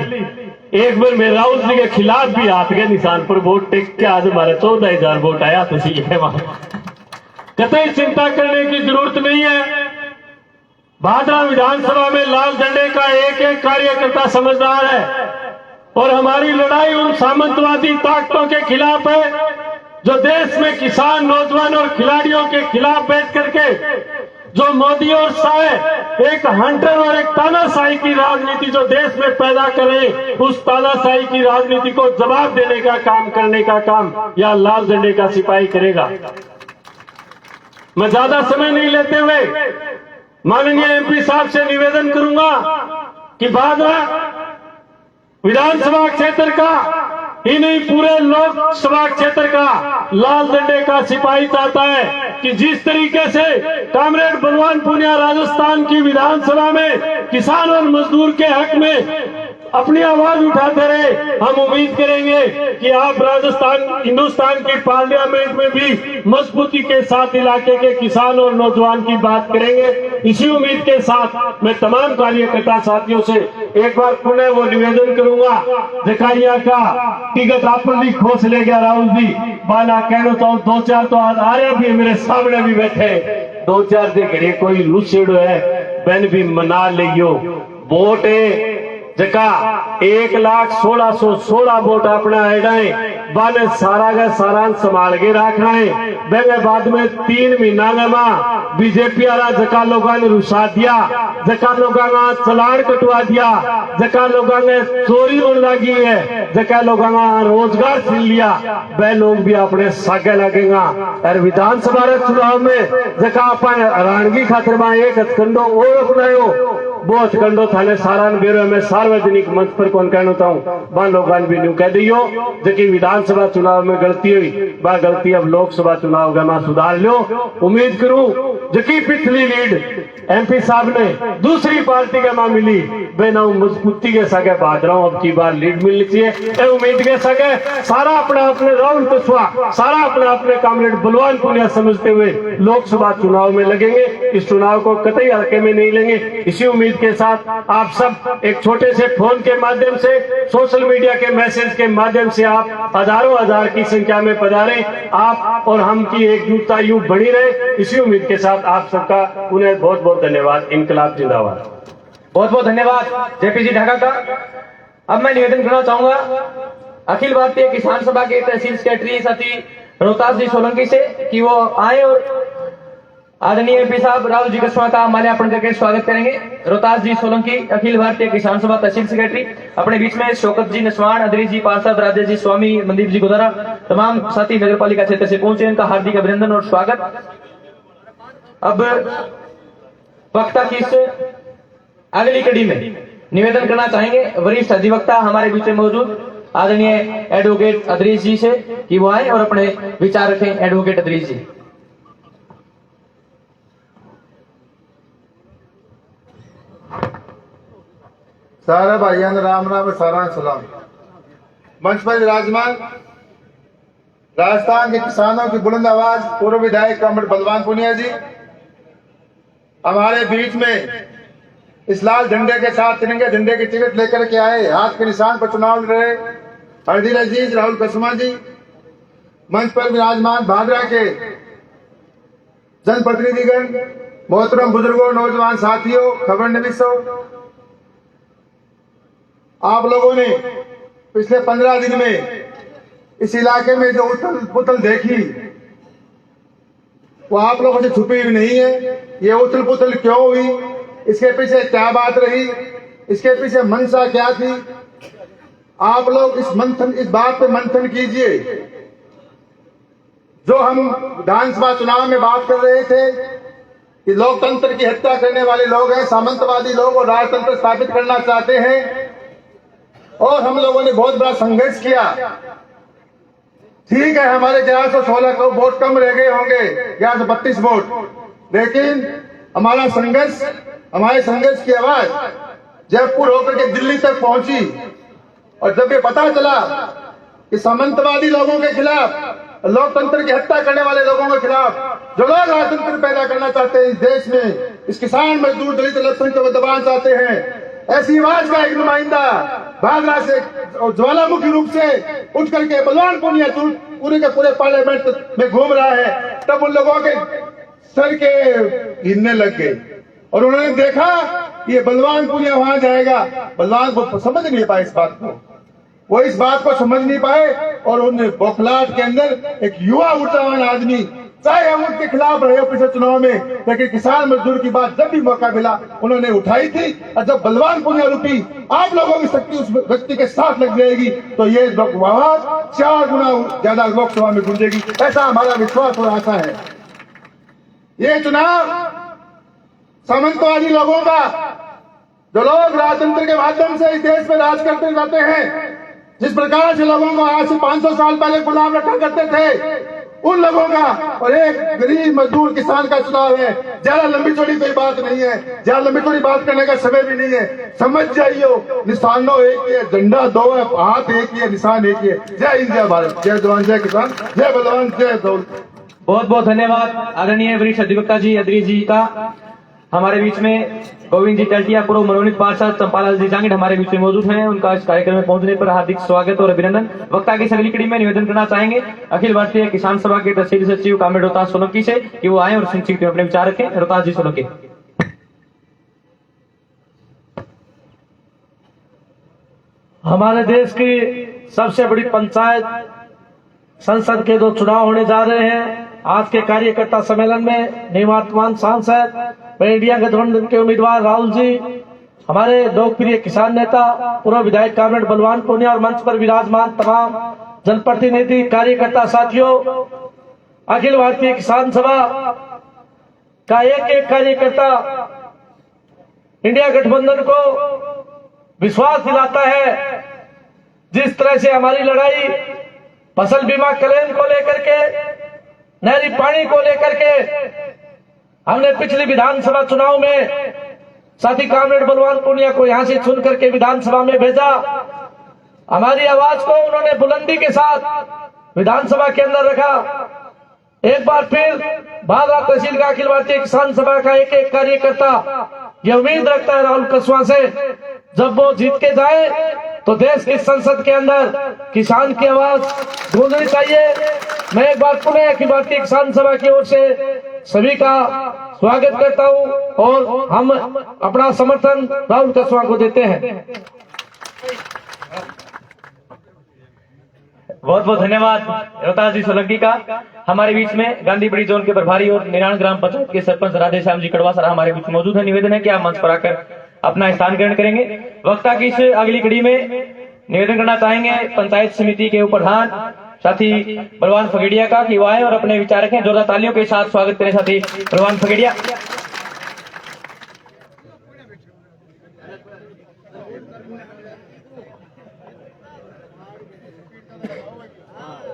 एक बार मैं राहुल जी के खिलाफ भी हाथ के निशान पर वोट टेक के आज हमारे 14,000 वोट आया। तो कतई चिंता करने की जरूरत नहीं है। भादरा विधानसभा में लाल झंडे का एक एक कार्यकर्ता समझदार है और हमारी लड़ाई उन सामंतवादी ताकतों के खिलाफ है जो देश में किसान, नौजवान और खिलाड़ियों के खिलाफ बैठ करके जो मोदी और शाह एक हंटर और एक तानाशाही की राजनीति जो देश में पैदा करे, उस तानाशाही की राजनीति को जवाब देने का काम करने का काम या लाल झंडे का सिपाही करेगा। मैं ज्यादा समय नहीं लेते हुए माननीय एमपी साहब से निवेदन करूंगा कि भादरा विधानसभा क्षेत्र का ही नहीं पूरे लोकसभा क्षेत्र का लाल झंडे का सिपाही चाहता है कि जिस तरीके से कामरेड बलवान पूनिया राजस्थान की विधानसभा में किसान और मजदूर के हक में अपनी आवाज उठाते रहे, हम उम्मीद करेंगे कि आप राजस्थान, हिंदुस्तान की पार्लियामेंट में भी मजबूती के साथ इलाके के किसान और नौजवान की बात करेंगे। इसी उम्मीद के साथ मैं तमाम कार्यकर्ता साथियों से एक बार पुनः वो निवेदन करूंगा, जकाइया का टिकट आपने खोस ले गया राहुल जी, बाला कहना चाहूँ 2-4 तो आज आ रहे भी मेरे सामने भी बैठे, 2-4 दे घड़े कोई लुसेड़ो है बैन भी मना लियो। वोट है जका 1,16,16 वोट अपना एडाए बाने सारा का सारा संभाल के रखना है। बेगे बाद में 3 महीना में बीजेपी वाला जका लोगों ने रुसा दिया, जका लोगों का चलान कटवा दिया, जका लोगों ने चोरी होने लगी है, जका लोगों का रोजगार छीन लिया, वह लोग भी अपने सागे लगेगा। और विधानसभा चुनाव में जका अपन हरानगी खातिर में एक हथकंडो और अपनायो, वो हथकंडो थाने सारा बेरो में सार्वजनिक मंच पर कौन कहना चाहूँ वह लोग भी न्यू कह दियो जबकि विधानसभा चुनाव में गलती हुई, वह गलती अब लोकसभा चुनाव में सुधार लो। उम्मीद करूं जबकि पिछली लीड एमपी साहब ने दूसरी पार्टी के मां मिली, बेना मजबूती के सके भादरा अब की बार लीड मिलनी चाहिए। उम्मीद के सके सारा अपना अपने राहुल कस्बा, सारा अपने अपने कामरेड बलवान पूनिया समझते हुए लोकसभा चुनाव में लगेंगे। इस चुनाव को कतई हल्के में नहीं लेंगे। इसी उम्मीद के साथ आप सब एक छोटे से फोन के माध्यम से, सोशल मीडिया के मैसेज के माध्यम से आप हजारों हजार की संख्या में पधारे, आप और हम की एकजुटता यूं बनी रहे। इसी उम्मीद के साथ आप सबका उन्हें बहुत बहुत धन्यवाद। इनकलाब जिंदाबाद। बहुत बहुत धन्यवाद जेपीजी ढाका का। अब मैं निवेदन करना चाहूंगा अखिल भारतीय किसान सभा के तहसील सेक्रेटरी साथी रोहतास जी सोलंकी से कि वो आए और आदरणीय एमपी साहब राहुल जी कस्वा का माल्यार्पण करके स्वागत करेंगे। रोहतास जी सोलंकी अखिल भारतीय किसान सभा तहसील सेक्रेटरी अपने बीच में शौकत जी नसवान, अदरी जी पार्षद, राजेश जी स्वामी, मनदीप जी गोदारा, तमाम साथी नगर पालिका क्षेत्र से पहुंचे, उनका हार्दिक अभिनंदन और स्वागत। अब वक्ता की इस अगली कड़ी में निवेदन करना चाहेंगे वरिष्ठ अधिवक्ता हमारे बीच में मौजूद आदरणीय एडवोकेट अदरीश जी से कि वो आए और अपने विचार रखें। एडवोकेट अदरीश जी। सारा भाइयों ने राम राम और सारा सलाम। मंच पर विराजमान राजस्थान के किसानों की बुलंद आवाज पूर्व विधायक कॉमरेड बलवान पुनिया जी हमारे बीच में इस लाल झंडे के साथ तिरंगे झंडे की टिकट लेकर के आए, हाथ के निशान पर चुनाव लड़ रहे हरदील अजीज राहुल कसमा जी। मंच पर विराजमान भादरा के जनप्रतिनिधिगण, मोहतरम बुजुर्गों, नौजवान साथियों, खबर नवीसों, आप लोगों ने पिछले 15 दिन में इस इलाके में जो उथल पुथल देखी वो आप लोगों से छुपी हुई नहीं है। ये उथल पुथल क्यों हुई, इसके पीछे क्या बात रही, इसके पीछे मंशा क्या थी, आप लोग इस बात पे मंथन कीजिए। जो हम विधानसभा चुनाव में बात कर रहे थे कि लोकतंत्र की हत्या करने वाले लोग हैं, सामंतवादी लोग, और राजतंत्र स्थापित करना चाहते हैं, और हम लोगों ने बहुत बड़ा संघर्ष किया। ठीक है, हमारे 1116 वोट कम रह गए होंगे, 1132 वोट, लेकिन हमारे संघर्ष की आवाज जयपुर होकर के दिल्ली तक पहुंची। और जब ये पता चला कि सामंतवादी लोगों के खिलाफ, लोकतंत्र की हत्या करने वाले लोगों के खिलाफ, जो लोग राजतंत्र पैदा करना चाहते हैं इस देश में, इस किसान मजदूर दलित अल्पसंख्यक को दबाना चाहते हैं, ऐसी आवाज का एक नुमाइंदा भादरा से ज्वालामुखी रूप से उठ करके बलवान पुनिया पूरे के पूरे पार्लियामेंट में घूम रहा है, तब उन लोगों के सर के हिलने लग गए और उन्होंने देखा ये बलवान पुनिया वहां जाएगा। बलवान को समझ नहीं पाए इस बात को, वो इस बात को समझ नहीं पाए, और उन बौखलाहट के अंदर एक युवा ऊर्जावान आदमी, चाहे हम उनके खिलाफ रहे हो पिछले चुनाव में, लेकिन किसान मजदूर की बात जब भी मौका मिला उन्होंने उठाई थी। और जब बलवान पुनिया रूपी आप लोगों की शक्ति उस व्यक्ति के साथ लग जाएगी तो ये आवाज 4 गुना ज्यादा लोकसभा में गूंजेगी, ऐसा हमारा विश्वास और आशा है। ये चुनाव सामंतवादी लोगों का, जो लोग राजतंत्र के माध्यम से इस देश में राज करते जाते हैं, जिस प्रकार से लोगों को आज से 500 साल पहले गुलाम रखा करते थे, उन लोगों का और एक गरीब मजदूर किसान का चुनाव है। ज्यादा लंबी चौड़ी कोई बात नहीं है, ज्यादा लंबी चौड़ी बात करने का समय भी नहीं है। समझ जाइए, निशानों एक ही है, झंडा 2 है, हाथ एक ही है, निशान एक ही है। जय हिंद, जय भारत, जय जवान, जय किसान, जय बलवान, जय दौलत। बहुत बहुत धन्यवाद आदरणीय वरिष्ठ अधिवक्ता जी अदरी जी का। हमारे बीच में गोविंद जी तलटिया, पूर्व मनोनीत पार्षद, चंपालाल जी जांगिड हमारे बीच में मौजूद हैं, उनका इस कार्यक्रम में पहुंचने पर हार्दिक स्वागत और अभिनंदन। वक्ता की अगली कड़ी में निवेदन करना चाहेंगे अखिल भारतीय किसान सभा के तहसील सचिव कॉमरेड रोहतास सोलंकी से कि वो आए और संक्षिप्त में अपने विचार रखें। रोहतास जी सोलंकी। हमारे देश की सबसे बड़ी पंचायत संसद के 2 चुनाव होने जा रहे हैं। आज के कार्यकर्ता सम्मेलन में निवर्तमान सांसद व इंडिया गठबंधन के उम्मीदवार राहुल जी, हमारे लोकप्रिय किसान नेता पूर्व विधायक कॉमरेड बलवान पुनिया और मंच पर विराजमान तमाम जनप्रतिनिधि, कार्यकर्ता साथियों, अखिल भारतीय किसान सभा का एक कार्यकर्ता इंडिया गठबंधन को विश्वास दिलाता है। जिस तरह से हमारी लड़ाई फसल बीमा क्लेम को लेकर के, नहरी पानी को लेकर के हमने पिछली विधानसभा चुनाव में साथी कॉमरेड बलवान पुनिया को यहां से चुन करके विधानसभा में भेजा। हमारी आवाज को उन्होंने बुलंदी के साथ विधानसभा के अंदर रखा। एक बार फिर भादरा तहसील का अखिल भारतीय किसान सभा का एक कार्यकर्ता ये उम्मीद रखता है राहुल कस्वा से, जब वो जीत के जाए तो देश की संसद के अंदर किसान की आवाज गूंजनी चाहिए। मैं एक बार पुनः अखिल भारतीय किसान सभा की ओर से सभी का स्वागत करता हूं और हम अपना समर्थन राहुल कस्वा को देते हैं। बहुत बहुत धन्यवाद रोहतास जी सोलंकी का। हमारे बीच में गांधी बड़ी जोन के प्रभारी और निराण ग्राम पंचायत के सरपंच राधेश्याम जी कड़वा सर हमारे बीच मौजूद है। निवेदन है कि आप मंच पर आकर अपना स्थान ग्रहण करेंगे। वक्ता की इस अगली कड़ी में निवेदन करना चाहेंगे पंचायत समिति के प्रधान साथी बलवान फगेड़िया का कि वो आए और अपने विचार रखें। जोरदार तालियों के साथ स्वागत करें साथी बलवान फगेड़िया।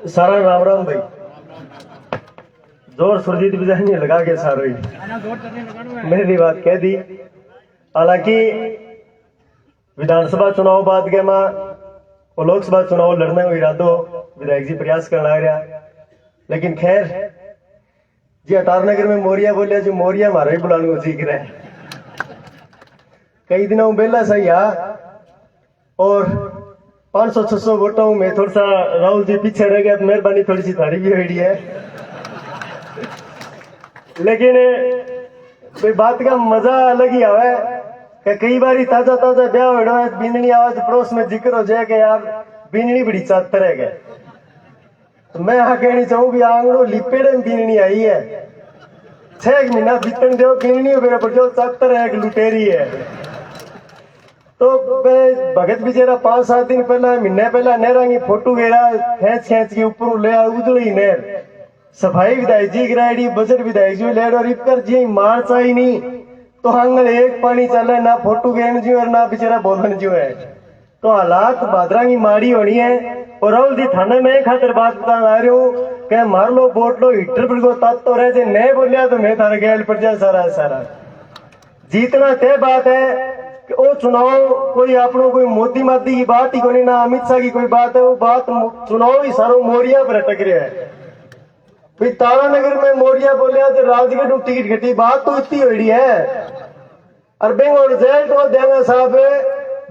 सारा राम राम भाई, जोर सुरजीत बिजानी लगा के सारो ही मेरी बात कह दी। हालांकि विधानसभा चुनाव बाद के मां और लोकसभा चुनाव लड़ने का इरादो विधायक जी प्रयास करना लग रहा, लेकिन खैर जी अटारनगर में मोरिया बोलिया जो मोरिया मारा ही बुलाने को सीख रहे हैं। कई दिनों बेला सही आ और 500-600 वोटों में थोड़ा सा राहुल जी पीछे रह गया, मेहरबानी थोड़ी सी थारी भी हुई है। लेकिन कोई बात का मजा अलग ही आवे कि कई बार ताजा ताजा ब्याह हो रहा है, बीननी आवाज पड़ोस में जिक्र हो जाए कि यार बीननी बड़ी चातर है। तो मैं यहाँ कहनी चाहूँ कि आंगड़ो लिपेड़े में बीननी आई है, 6 महीना बीतन दो बीननी मेरे पर जो चातर है, एक लुटेरी है। तो भगत बेचारा 5-7 दिन पहला महीने पहला नहरा की फोटो गेरा खेच के ऊपर ले उजड़ी नहर सफाई विधायक जी गिराड़ी बजट विधायक जी ले और इकर जी मार चाहिए नहीं तो हंगल एक पानी चले ना फोटो गेन जी और ना बेचारा बोलन जो है। तो हालात भादरा की माड़ी होनी है। और राहुल जी थाने में खातिर बात बता आ रही हूँ कि मार लो बोट लो हीटर पर को तात तो रहे नहीं बोलिया तो मैं थारे गैल पड़ जाए सारा जीतना तय बात है। वो चुनाव कोई आपनो कोई मोदी मादी की बात ही कोई ना अमित शाह की कोई बात है, वो बात चुनाव ही सारो मोरिया पर अटक रहा है। भाई तारानगर में मोरिया बोलिया तो राजगढ़ टिकट घटी बात तो इतनी हुई है। और बेंगलोर रिजल्ट वो देंगे साहब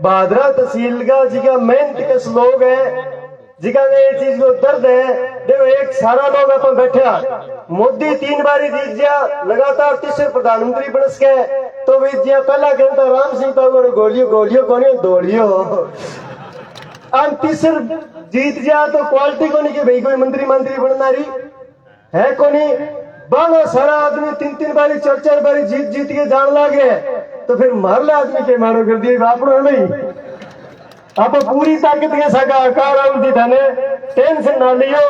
भादरा तहसील का जिका मेहनत के लोग है जिका ये चीज को दर्द है। देखो एक सारा लोग अपन बैठे मोदी 3 बारी जीत गया लगातार, तीसरे प्रधानमंत्री बन गए तो वे जिया पहला कहता राम सिंह तोमर गोलियों कोनी दौड़ियो हम तीसर जीत गया तो क्वालिटी कोनी के भाई कोई मंत्री बनना रही है कोनी। बानो सारा आदमी 3-3 बारी 4-4 बारी जीत के जान लग रहे तो फिर मारले आदमी के मारो कर दिए आपनो नहीं। आप पूरी ताकत के सगा आकार जी थाने टेंशन ना लियो,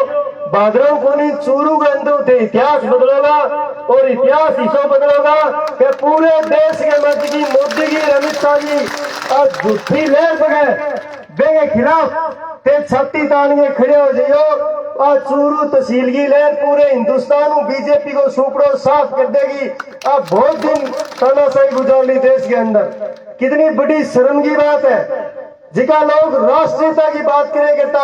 भादरों को नहीं चूरू के अंदर थे इतिहास बदलेगा और इतिहास इसो बदलेगा कि पूरे देश के मध्य की मोदी की अमित शाह जी और झूठी लहर बगे बेगे खिलाफ ते छाती तान के खड़े हो जाइयो और चूरू तहसील की लहर पूरे हिंदुस्तान में बीजेपी को सुपड़ो साफ कर देगी। अब बहुत दिन तानाशाही गुजार ली देश के अंदर, कितनी बड़ी शर्म की बात है। जिका लोग राष्ट्रीयता की बात करे करता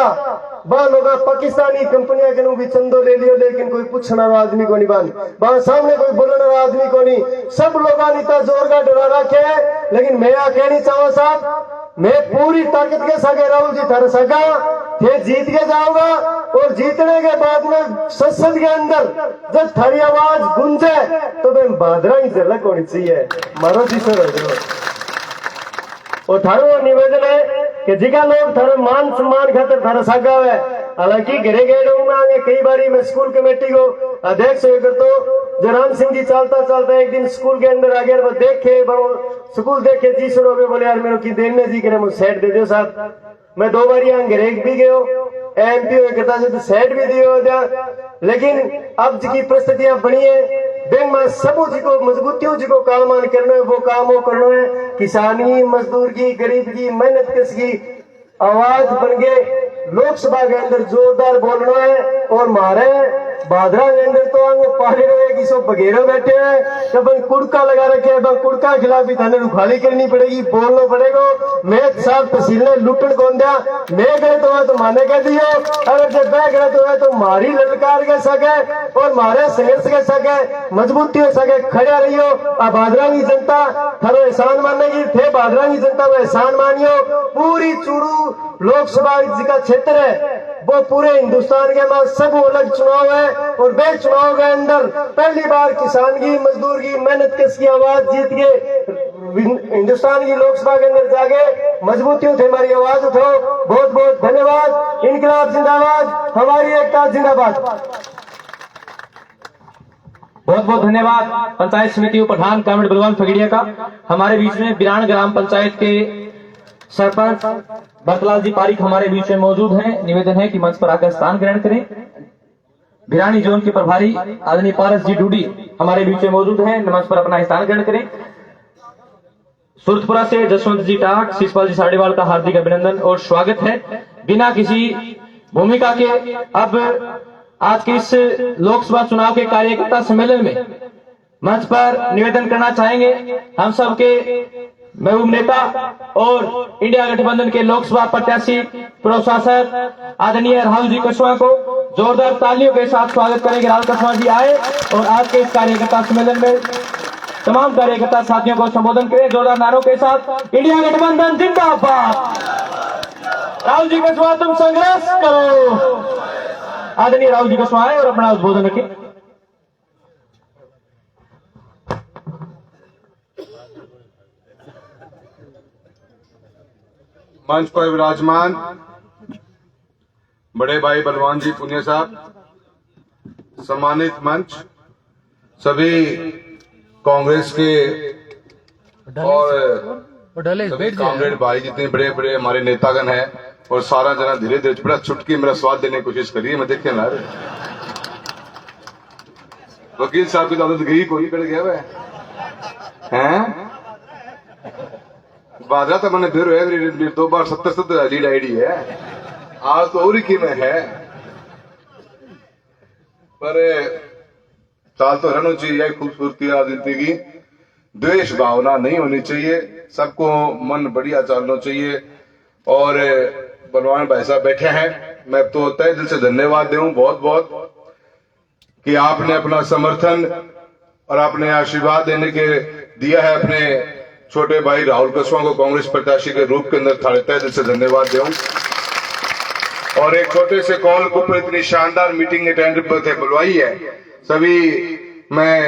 वह लोग पाकिस्तानी कंपनियां के भी चंदो ले लियो, लेकिन कोई पूछना आदमी को नहीं बन वहां सामने कोई बोलने आदमी को नहीं। सब लोग नीता जोर का डरा रखे है। लेकिन मैं कहनी चाहूँ साहब मैं पूरी ताकत के सागे राहुल जी थारे सगा ये जीत के जाऊंगा और जीतने के बाद में संसद के अंदर जब थारी आवाज गूंजे तो मैं भादरा ही झलक होनी चाहिए मारो जी सर। और थारो निवेदन है कि जिका लोग थारे मान सम्मान खातर थारा सागा है। हालांकि घरे गए में कई बारी मैं स्कूल कमेटी को अध्यक्ष होकर तो जयराम सिंह जी चलता एक दिन स्कूल के अंदर आ गया वो देखे स्कूल देखे जी शुरू हो बोले यार मेरे की देने जी करे मुझे सेट दे दो साहब। मैं 2 बार यहाँ घरे भी गयो एमपी करता तो सेट भी दियो दिया। लेकिन अब जी की परिस्थितियां बनी है बैंक में सब जी को मजबूतियों जी को काम करना है वो काम वो करना है। किसानी मजदूर की गरीब की मेहनत कश की आवाज बन गए लोकसभा के अंदर जोरदार बोलना है। और मारे भादरा के अंदर तो आगे पहाड़ी रहे कि सब बघेरे बैठे हैं जब कुड़का लगा रखे हैं कुड़का के खिलाफ भी थाने रुखाली करनी पड़ेगी बोलना पड़ेगा। मैं साहब तहसील ने लुटन कौन दिया मैं गलत हुआ तो माने कह दियो अगर जब मैं गलत हुआ तो मारी ललकार के सके और मारे संघर्ष के सके मजबूती हो सके खड़ा रहियो। अब भादरा की जनता थारो एहसान मानेगी थे भादरा की जनता को एहसान मानियो। पूरी चूरू लोकसभा का क्षेत्र है वो पूरे हिंदुस्तान के बाद सब अलग चुनाव है और वे चुनाव के अंदर पहली बार किसान की मजदूर की मेहनत की आवाज जीत के हिंदुस्तान की लोकसभा के अंदर जाके मजबूतियों थे हमारी आवाज उठाओ। बहुत बहुत धन्यवाद। इनकलाब जिंदाबाद, हमारी एकता जिंदाबाद। बहुत बहुत धन्यवाद पंचायत समिति प्रधान कामिड बलवान फगड़िया का। हमारे बीच में बिरान ग्राम पंचायत के सरपंच बरतलाल जी पारिक हमारे बीच में मौजूद हैं। निवेदन है कि मंच पर आकर स्थान ग्रहण करें। भिरानी जोन के प्रभारी आदरणीय पारस जी डूडी हमारे बीच में मौजूद हैं, मंच पर अपना स्थान ग्रहण करें। सुरतपुरा से जसवंत जी टाट, शिषपाल जी साडेवाल का हार्दिक अभिनंदन और स्वागत है। बिना किसी भूमिका के अब आज के इस लोकसभा चुनाव के कार्यकर्ता सम्मेलन में मंच पर निवेदन करना चाहेंगे हम सबके महबूब नेता और इंडिया गठबंधन के लोकसभा प्रत्याशी पूर्व सांसद आदरणीय राहुल जी कस्वां को जोरदार तालियों के साथ स्वागत करेंगे। राहुल कस्वां जी आए और आज के इस कार्यकर्ता सम्मेलन में तमाम कार्यकर्ता साथियों को संबोधन करें जोरदार नारों के साथ। इंडिया गठबंधन जिंदाबाद, राहुल जी कस्वां तुम संघर्ष करो। आदरणीय राहुल जी कस्वां आए और अपना उद्बोधन रखें। मंच पर विराजमान बड़े भाई बलवान जी पुनिया साहब, सम्मानित मंच, सभी कांग्रेस के और सभी कामरेड भाई, जितने बड़े बड़े हमारे नेतागण हैं और सारा जना धीरे धीरे बड़ा छुटकी मेरा स्वाद देने की कोशिश करिए। मैं देखे ना वकील साहब की आदत गई कोई कर गया वह हैं बादरा तो मैंने फिर 2 बार 70 लीड आईडी है, आज तो और ही में है। पर चाल तो रहना चाहिए खूबसूरती राजनीति की, द्वेष भावना नहीं होनी चाहिए, सबको मन बढ़िया चलना चाहिए। और बलवान भाई साहब बैठे हैं, मैं तो तहे दिल से धन्यवाद दूं बहुत बहुत कि आपने अपना समर्थन और आपने आशीर्वाद देने के दिया है अपने छोटे भाई राहुल कस्वां को कांग्रेस प्रत्याशी के रूप के अंदर। तहे दिल से धन्यवाद दूं। और एक छोटे से कॉल को पर इतनी शानदार मीटिंग अटेंड पर बुलवाई है सभी, मैं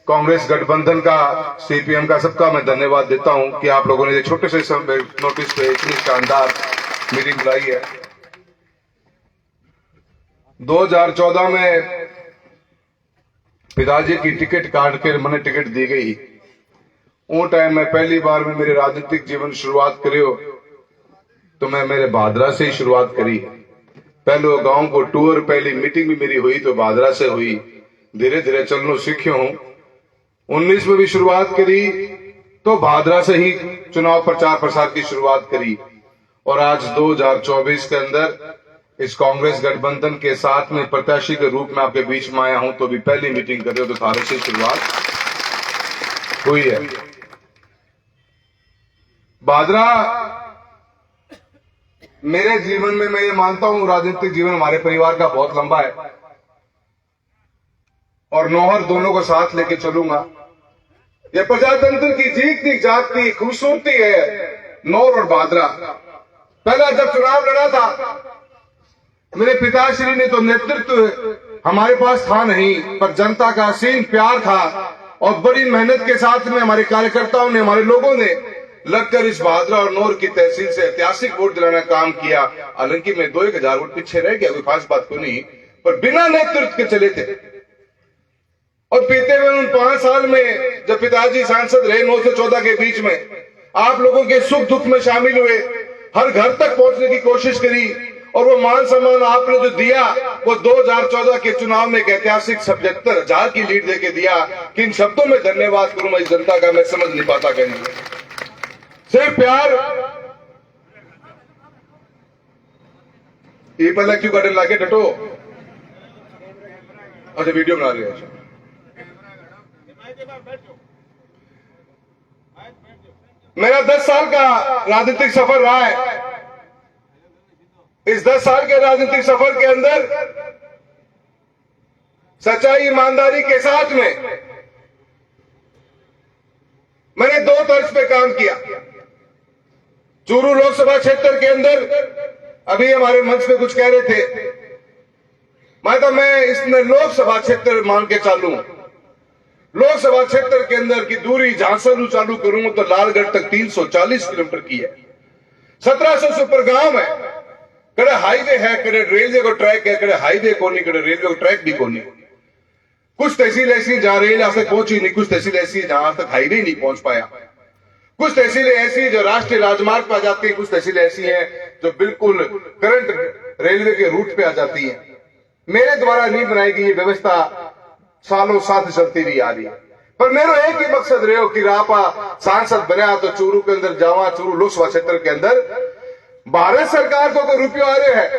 कांग्रेस गठबंधन का, सीपीएम का, सबका मैं धन्यवाद देता हूं कि आप लोगों ने छोटे से नोटिस पे इतनी शानदार मीटिंग बुलाई है। 2014 में पिताजी की टिकट काट के मैंने टिकट दी गई। वो टाइम में पहली बार में मेरे राजनीतिक जीवन शुरुआत करियो तो मैं मेरे भादरा से ही शुरुआत करी। पहले गांव को टूर, पहली मीटिंग भी मेरी हुई तो भादरा से हुई। धीरे धीरे चलना सीखियो हूं। 19 में भी शुरुआत करी तो भादरा से ही चुनाव प्रचार प्रसार की शुरुआत करी। और आज 2024 के अंदर इस कांग्रेस गठबंधन के साथ में प्रत्याशी के रूप में आपके बीच में आया हूं तो भी पहली मीटिंग कर रहे हो तो थारे से शुरुआत हुई है। भादरा मेरे जीवन में, मैं ये मानता हूं राजनीतिक जीवन हमारे परिवार का बहुत लंबा है और नौहर दोनों को साथ लेके चलूंगा। ये प्रजातंत्र की जीतती जागती खूबसूरती है नौर और भादरा। पहला जब चुनाव लड़ा था मेरे पिताश्री ने तो नेतृत्व हमारे पास था नहीं, पर जनता का असीम प्यार था और बड़ी मेहनत के साथ में हमारे कार्यकर्ताओं ने, हमारे लोगों ने लगकर इस भादरा और नौर की तहसील से ऐतिहासिक वोट दिलाना काम किया। हालांकि मैं 2-1000 वोट पीछे रह गया, कोई खास बात को नहीं, पर बिना नेतृत्व के चले थे। और बीते हुए उन 5 साल में जब पिताजी सांसद रहे 9 से 14 के बीच में, आप लोगों के सुख दुख में शामिल हुए, हर घर तक पहुंचने की कोशिश करी और वो मान सम्मान आपने जो दिया वो 2014 के चुनाव में एक ऐतिहासिक 77,000 की लीड देके दिया। किन शब्दों में धन्यवाद करूं मैं इस जनता का, मैं समझ नहीं पाता कहीं। सिर्फ प्यार ये पहले क्यों कटन लाके डटो। अच्छा वीडियो बना रहे हैं। मेरा 10 साल का राजनीतिक सफर रहा है। इस 10 साल के राजनीतिक सफर के अंदर सच्चाई ईमानदारी के साथ में मैंने 2 तर्ज पे काम किया। चूरू लोकसभा क्षेत्र के अंदर अभी हमारे मंच पे कुछ कह रहे थे, मैं इसमें लोकसभा क्षेत्र मान के चालू। लोकसभा क्षेत्र के अंदर की दूरी झांसरू चालू करूंगा तो लालगढ़ तक 340 किलोमीटर की है। 1700 से ऊपर गांव है। कड़े हाईवे है, कड़े रेलवे को ट्रैक है, कड़े हाईवे को नहीं, कड़े रेलवे को ट्रैक भी को नहीं। कुछ तहसील ऐसी जहां रेल आज तक पहुंची नहीं, कुछ तहसील ऐसी जहां आज तक हाईवे नहीं पहुंच पाया, कुछ तहसीलें ऐसी जो राष्ट्रीय राजमार्ग पे आ जाती है, कुछ तहसीलें ऐसी हैं जो बिल्कुल करंट रेलवे के रूट पे आ जाती है। मेरे द्वारा नहीं बनाई गई ये व्यवस्था सालों साथ चलती भी आ रही है, पर मेरा एक ही मकसद रहे हो कि रापा सांसद बना तो चूरू के अंदर जावा, चूरू लोकसभा क्षेत्र के अंदर भारत सरकार को रुपये आ रहे हैं,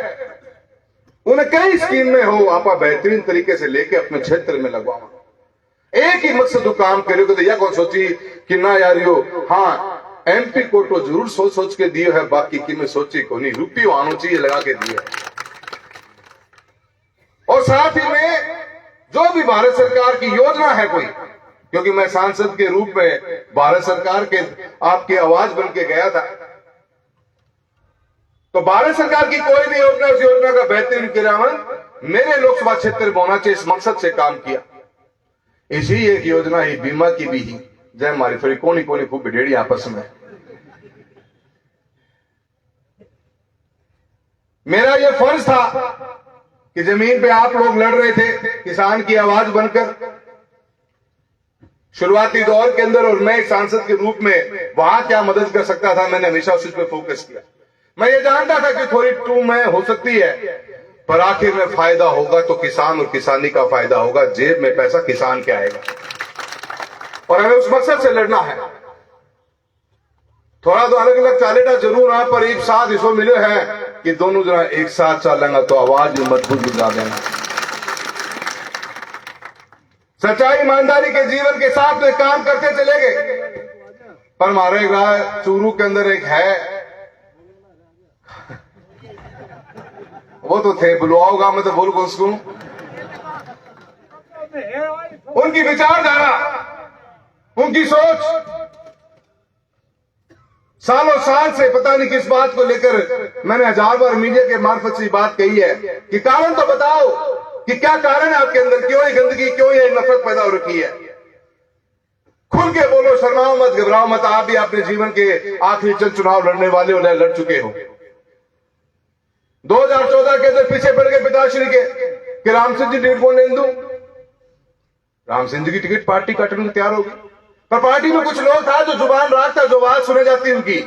उन्हें कई स्कीम में हो आपा बेहतरीन तरीके से लेके अपने क्षेत्र में लगवावा। एक ही मकसद तो काम करे तो यह कौन सोची कि ना यार यो हाँ एमपी को तो जरूर सोच सोच के दिए है, बाकी की में सोची को नहीं, रुपये आना चाहिए लगा के दिए। और साथ ही में जो भी भारत सरकार की योजना है कोई, क्योंकि मैं सांसद के रूप में भारत सरकार के आपकी आवाज बन के गया था, तो भारत सरकार की कोई भी योजना, उस योजना का बेहतरीन क्रियान्वयन मेरे लोकसभा क्षेत्र में होना चाहिए, इस मकसद से काम किया। इसी एक योजना ही बीमा की भी ही जय हमारी फिर कोनी कोनी खूब बिडेड़ी आपस में। मेरा यह फर्ज था कि जमीन पे आप लोग लड़ रहे थे किसान की आवाज बनकर शुरुआती दौर के अंदर, और मैं सांसद के रूप में वहां क्या मदद कर सकता था, मैंने हमेशा उस पर फोकस किया। मैं ये जानता था कि थोड़ी टू में हो सकती है, पर आखिर में फायदा होगा तो किसान और किसानी का फायदा होगा, जेब में पैसा किसान के आएगा, और हमें उस मकसद से लड़ना है। थोड़ा तो अलग अलग चालेगा जरूर हाँ, पर एक साथ इसको मिले हैं कि दोनों जना एक साथ चलेंगे तो आवाज भी मजबूत गुजा देना। सच्चाई ईमानदारी के जीवन के साथ में काम करते चले गए, पर हमारे गांव चूरू के अंदर एक है, वो तो थे बुलवाओ गांव में तो बोल को उसको, उनकी विचारधारा, उनकी सोच सालों साल से पता नहीं किस बात को लेकर मैंने 1000 बार मीडिया के मार्फत से बात कही है कि कारण तो बताओ कि क्या कारण है आपके अंदर, क्यों ये गंदगी, क्यों ये नफरत पैदा हो रखी है। खुल के बोलो, शर्माओ मत, घबराओ मत। आप भी अपने जीवन के आखिरी चंद चुनाव लड़ने वाले हो, लड़ चुके हो। 2014 के अंदर पीछे पड़ गए पिताश्री के कि राम सिंह जी टिकट कौन लेने दूं। राम सिंह जी की टिकट पार्टी काटने को तैयार हो गई, पर पार्टी में कुछ लोग था जो जुबान रखता, जो आवाज सुने जाती उनकी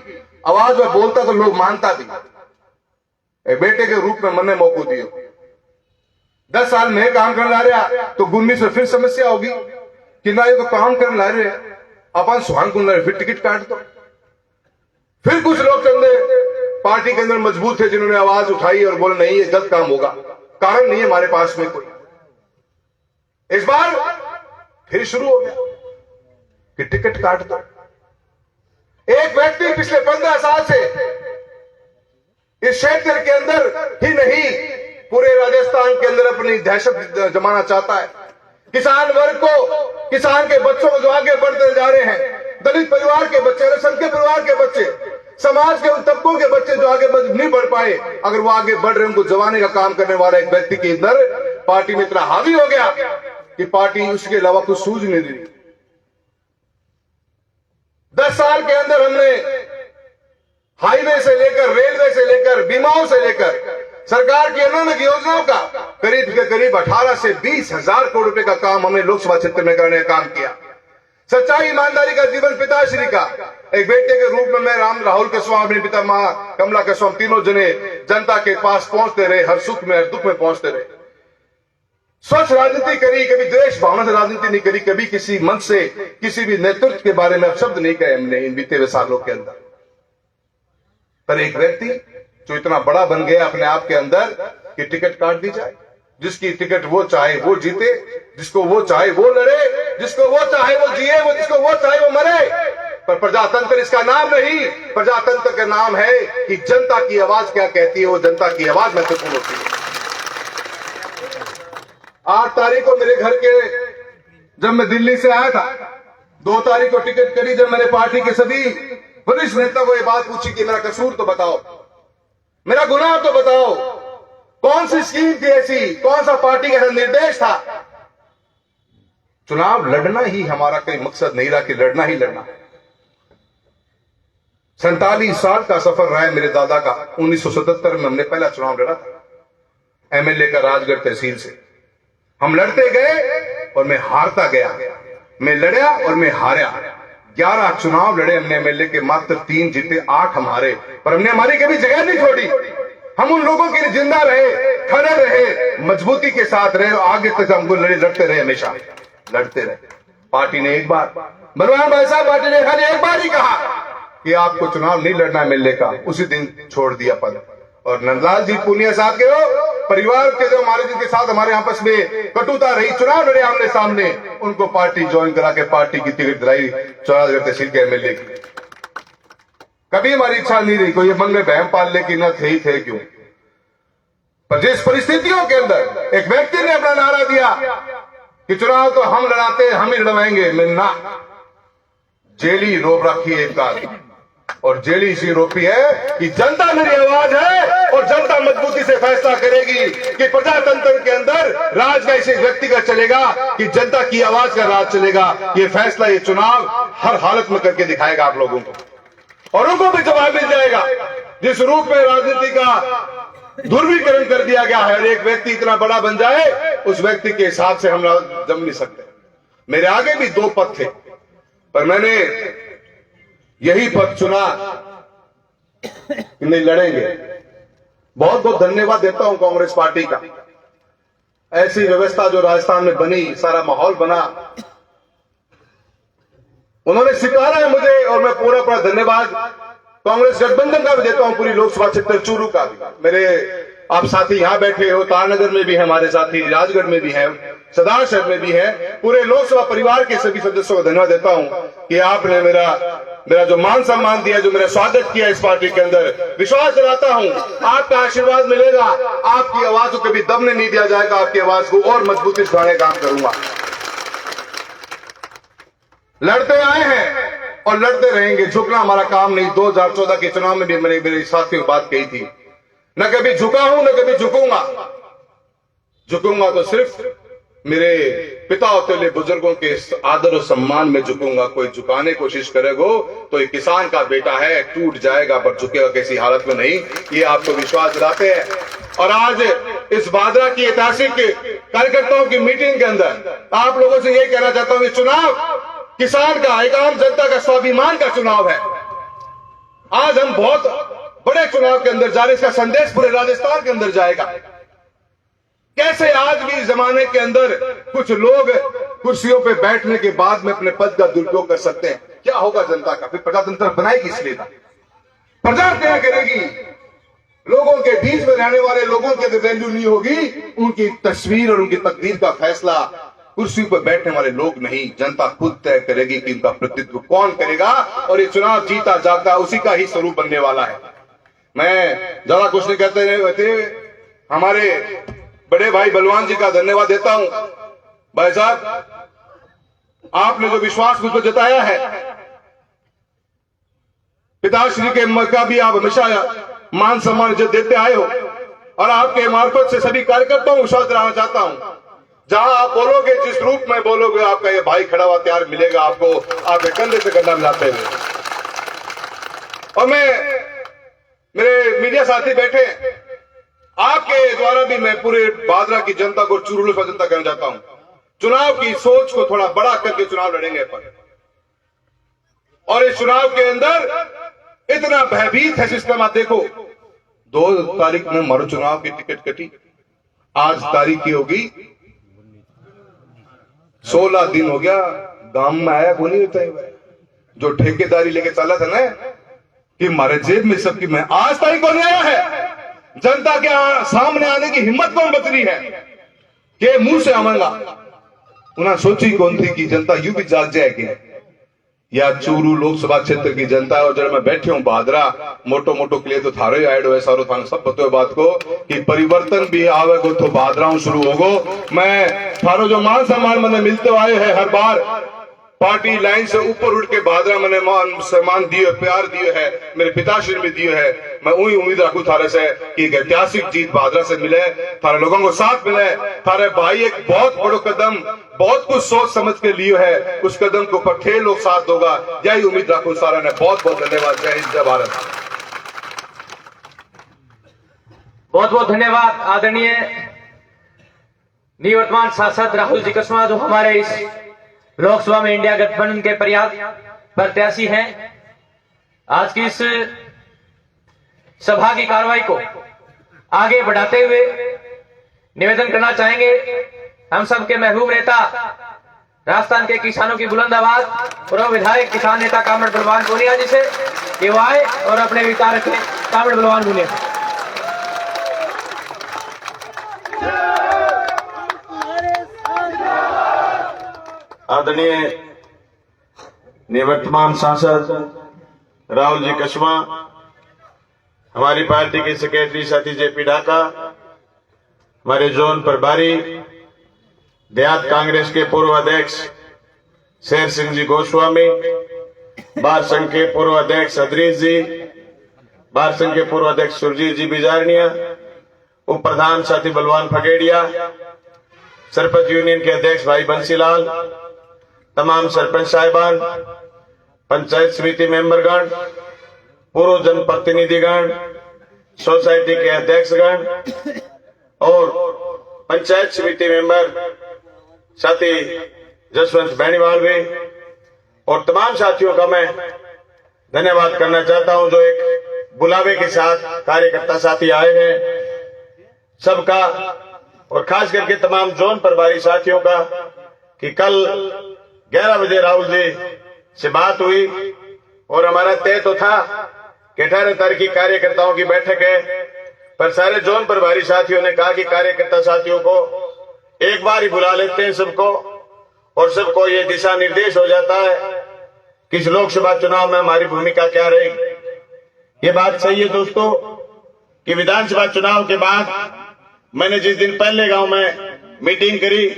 आवाज में बोलता तो लोग मानता भी। एक बेटे के रूप में मैंने मौका दिया, 10 साल में काम करने ला रहा तो 19 में फिर समस्या होगी कि ना ये तो काम करने ला रहे अपन सुहान को ला रहे, फिर टिकट काट दो। फिर कुछ लोग चंदे पार्टी के अंदर मजबूत थे जिन्होंने आवाज उठाई और बोले नहीं ये गलत काम होगा, कारण नहीं है हमारे पास में कोई। इस बार फिर शुरू हो गया कि टिकट काट दो। एक व्यक्ति पिछले 15 साल से इस क्षेत्र के अंदर ही नहीं पूरे राजस्थान के अंदर अपनी दहशत जमाना चाहता है। किसान वर्ग को, किसान के बच्चों को जो आगे बढ़ते जा रहे हैं, दलित परिवार के बच्चे, अल्पसंख्यक परिवार के बच्चे, समाज के उन तबकों के बच्चे जो आगे नहीं बढ़ पाए, अगर वो आगे बढ़ रहे उनको जवाने का काम करने वाला एक व्यक्ति के अंदर पार्टी में इतना हावी हो गया कि पार्टी उसके अलावा कुछ सूझ नहीं रही। 10 साल के अंदर हमने हाईवे से लेकर, रेलवे से लेकर, बीमाओं से लेकर सरकार की अनेक योजनाओं का करीब 18 से 20 हजार करोड़ रुपए का काम हमने लोकसभा क्षेत्र में करने का काम किया। सच्चाई ईमानदारी का जीवन पिताश्री का एक बेटे के रूप में मैं राहुल केशवाम, अपने पिता मां कमला केशवाम, तीनों जने जनता के पास पहुंचते रहे, हर सुख में हर दुख में पहुंचते रहे। स्वच्छ राजनीति करी, कभी द्वेष भावना से राजनीति नहीं करी, कभी किसी मंच से किसी भी नेतृत्व के बारे में शब्द नहीं कहे हमने इन बीते हुए सालों के अंदर। पर एक व्यक्ति जो इतना बड़ा बन गया अपने आप के अंदर कि टिकट काट दी जाए, जिसकी टिकट वो चाहे वो जीते, जिसको वो चाहे वो लड़े, जिसको वो चाहे वो जिए, वो जिसको वो चाहे वो मरे। पर प्रजातंत्र इसका नाम नहीं, प्रजातंत्र का नाम है कि जनता की आवाज क्या कहती है, वो जनता की आवाज महत्वपूर्ण होती है। 8 तारीख को मेरे घर के जब मैं दिल्ली से आया था, 2 तारीख को टिकट करी, जब मैंने पार्टी के सभी वरिष्ठ नेता को ये बात पूछी कि मेरा कसूर तो बताओ, मेरा गुनाह तो बताओ, कौन सी स्कीम थी ऐसी, कौन सा पार्टी का निर्देश था। चुनाव लड़ना ही हमारा कोई मकसद नहीं रहा कि लड़ना ही लड़ना। 47 साल का सफर रहा है मेरे दादा का। 1977 में हमने पहला चुनाव लड़ा था एमएलए का राजगढ़ तहसील से। हम लड़ते गए और मैं हारता गया, मैं लड़ा और मैं हारा। 11 चुनाव लड़े हमने एमएलए के, मात्र 3 जीते, 8 हम हारे, पर हमने हमारी कभी जगह नहीं छोड़ी। हम उन लोगों के लिए जिंदा रहे, खड़े रहे, मजबूती के साथ रहे, आगे तक हमको लड़ते रहे, हमेशा लड़ते रहे। पार्टी ने एक बार, बलवान भाई साहब, पार्टी ने खाली एक बार ही कहा कि आपको चुनाव नहीं लड़ना एमएलए का, उसी दिन छोड़ दिया पद। और नंदलाल जी पूनिया साहब के हो परिवार के जो हमारे जिनके साथ हमारे आपस में कटुता रही, चुनाव लड़े आमने सामने, उनको पार्टी ज्वाइन करा के पार्टी की टिकट दिलाई चौरागढ़ तहसील के एमएलए की। कभी हमारी इच्छा नहीं रही कोई मन में बहम पाल ले कि न थे ही थे क्यों, पर जिस परिस्थितियों के अंदर एक व्यक्ति ने अपना नारा दिया कि चुनाव तो हम लड़ाते हैं, हम ही लड़वाएंगे, मैं ना, जेली रोप रखी है एक बार, और जेली इसी रोपी है कि जनता मेरी आवाज है और जनता मजबूती से फैसला करेगी कि प्रजातंत्र के अंदर राज का इसी व्यक्ति का चलेगा कि जनता की आवाज का राज चलेगा। ये फैसला, ये चुनाव हर हालत में करके दिखाएगा आप लोगों को, और उनको भी जवाब मिल जाएगा। जिस रूप में राजनीति का ध्रुवीकरण कर दिया गया है, एक व्यक्ति इतना बड़ा बन जाए, उस व्यक्ति के हिसाब से हम जम नहीं सकते। मेरे आगे भी 2 पद थे, पर मैंने यही पद चुना कि नहीं लड़ेंगे। बहुत बहुत धन्यवाद देता हूं कांग्रेस पार्टी का। ऐसी व्यवस्था जो राजस्थान में बनी, सारा माहौल बना, उन्होंने स्वीकारा है मुझे, और मैं पूरा धन्यवाद कांग्रेस गठबंधन का भी देता हूं, पूरी लोकसभा क्षेत्र चूरू का भी। मेरे आप साथी यहां बैठे हो, तारनगर में भी है हमारे साथी, राजगढ़ में भी है, सदार शहर में भी है, पूरे लोकसभा परिवार के सभी सदस्यों को धन्यवाद देता हूं कि आपने मेरा जो मान सम्मान दिया, जो मेरा स्वागत किया इस पार्टी के अंदर। विश्वास दिलाता हूं आपका आशीर्वाद मिलेगा, आपकी आवाज को कभी दबने नहीं दिया जाएगा, आपकी आवाज को और मजबूती से बढ़ाने का काम करूंगा। लड़ते आए हैं और लड़ते रहेंगे, झुकना हमारा काम नहीं। 2014 के चुनाव में भी मैंने मेरे साथियों बात कही थी, न कभी झुका हूं न कभी झुकूंगा। झुकूंगा तो सिर्फ मेरे पिता होते बुजुर्गों के आदर और सम्मान में झुकूंगा। कोई झुकाने की कोशिश करेगा तो ये किसान का बेटा है, टूट जाएगा, पर झुकेगा किसी हालत में नहीं। ये आपको विश्वास दिलाते हैं। और आज इस भादरा की ऐतिहासिक कार्यकर्ताओं की मीटिंग के अंदर आप लोगों से ये कहना चाहता हूं, चुनाव किसान का, एक आम जनता का स्वाभिमान का चुनाव है। आज हम बहुत बड़े चुनाव के अंदर जा रहे, इसका संदेश पूरे राजस्थान के अंदर जाएगा। कैसे आज भी जमाने के अंदर कुछ लोग कुर्सियों पे बैठने के बाद में अपने पद का दुरुपयोग कर सकते हैं। क्या होगा जनता का? फिर प्रजातंत्र बनाएगी इसलिए था, प्रजा क्या करेगी? लोगों के बीच में रहने वाले लोगों की वैल्यू नहीं होगी, उनकी तस्वीर और उनकी तकदीर का फैसला कुर्सी पर बैठने वाले लोग नहीं, जनता खुद तय करेगी कि उनका प्रतिनिधित्व कौन करेगा। और ये चुनाव जीता जागता उसी का ही स्वरूप बनने वाला है। मैं ज्यादा कुछ नहीं कहते रहते, हमारे बड़े भाई बलवान जी का धन्यवाद देता हूं। भाई साहब, आपने जो विश्वास मुझ पर जताया है, पिताश्री के का भी आप हमेशा मान सम्मान इज्जत देते आए हो, और आपके मार्फत से सभी कार्यकर्ताओं को विश्वास दिलाना चाहता हूं। जहां आप बोलोगे, जिस रूप में बोलोगे, आपका ये भाई खड़ा हुआ तैयार मिलेगा आपको, आपके कंधे से कंधा मिलाते हुए। और मेरे मीडिया साथी बैठे, आपके द्वारा भी मैं पूरे भादरा की जनता को, चूरू लोकसभा जनता कहना चाहता हूं, चुनाव की सोच को थोड़ा बड़ा करके चुनाव लड़ेंगे अपन। और इस चुनाव के अंदर इतना भयभीत है सिस्टम। आप देखो, 2 तारीख में मरो चुनाव की टिकट कटी, आज तारीख की होगी 16 दिन हो गया, गांव में आया को नहीं होता है। जो ठेकेदारी लेके चला था ना कि हमारे जेब में सबकी, मैं आज तारीख को नहीं आया है। जनता के सामने आने की हिम्मत कौन बच रही है कि मुंह से आवांगा? उन्हें सोची कौन थी कि जनता यूं भी जाग जाएगी। या चूरू लोकसभा क्षेत्र की जनता है, और जब मैं बैठे हूं भादरा, मोटो मोटो के लिए तो थारो ऐड हुए, सारो थाने सब पतो है बात को कि परिवर्तन भी आवेगो तो भादराओं शुरू होगो। मैं थारो जो मान सम्मान मैंने मिलते आए हैं हर बार, पार्टी लाइन से ऊपर उठ के भादरा मैंने मान सम्मान दियो, प्यार दियो है, मेरे पिताश्री भी दियो है। मैं वही उम्मीद रखूं थारे से कि एक ऐतिहासिक जीत भादरा से मिले, थारे लोगों को साथ मिले। थारे भाई एक बहुत बड़ो कदम, बहुत कुछ सोच समझ के लियो है, उस कदम के ऊपर थे लोग साथ होगा, यही उम्मीद रखूं सारा ने। बहुत बहुत धन्यवाद। जय हिंद, जय भारत। बहुत बहुत धन्यवाद आदरणीय निवर्तमान सांसद राहुल जी कस्मा, जो हमारे इस लोकसभा में इंडिया गठबंधन के प्रत्याशी हैं। आज की इस सभा की कार्रवाई को आगे बढ़ाते हुए निवेदन करना चाहेंगे हम सबके महबूब नेता, राजस्थान के किसानों की बुलंद आवाज, पूर्व विधायक किसान नेता कामड़ बलवान पूनिया जी से कि वो आए और अपने विचार रखें। कामड़ बलवान पूनिया। आदरणीय निवर्तमान सांसद राहुल जी कस्मा, हमारी पार्टी के सेक्रेटरी साथी जेपी ढाका, हमारे जोन प्रभारी देहात कांग्रेस के पूर्व अध्यक्ष शेर सिंह जी गोस्वामी, बार संघ के पूर्व अध्यक्ष अदरीज जी, बार संघ के पूर्व अध्यक्ष सुरजीत जी बिजारनिया, उप प्रधान साथी बलवान फगेड़िया, सरपंच यूनियन के अध्यक्ष भाई बंसीलाल, तमाम सरपंच साहिबान, पंचायत समिति मेंबरगण, पूर्व जनप्रतिनिधिगण, सोसाइटी के अध्यक्षगण और पंचायत समिति मेंबर साथी जसवंत बेनीवाल भी और तमाम साथियों का मैं धन्यवाद करना चाहता हूं, जो एक बुलावे के साथ कार्यकर्ता साथी आए हैं। सबका और खास करके तमाम जोन प्रभारी साथियों का कि कल 11 बजे राहुल जी से बात हुई और हमारा तय तो था कि 18 तारीख की कार्यकर्ताओं की बैठक है, पर सारे जोन प्रभारी साथियों ने कहा कि कार्यकर्ता साथियों को एक बार ही बुला लेते हैं सबको, और सबको ये दिशा निर्देश हो जाता है कि इस लोकसभा चुनाव में हमारी भूमिका क्या रहेगी। ये बात सही है दोस्तों कि विधानसभा चुनाव के बाद मैंने जिस दिन पहले गांव में मीटिंग करी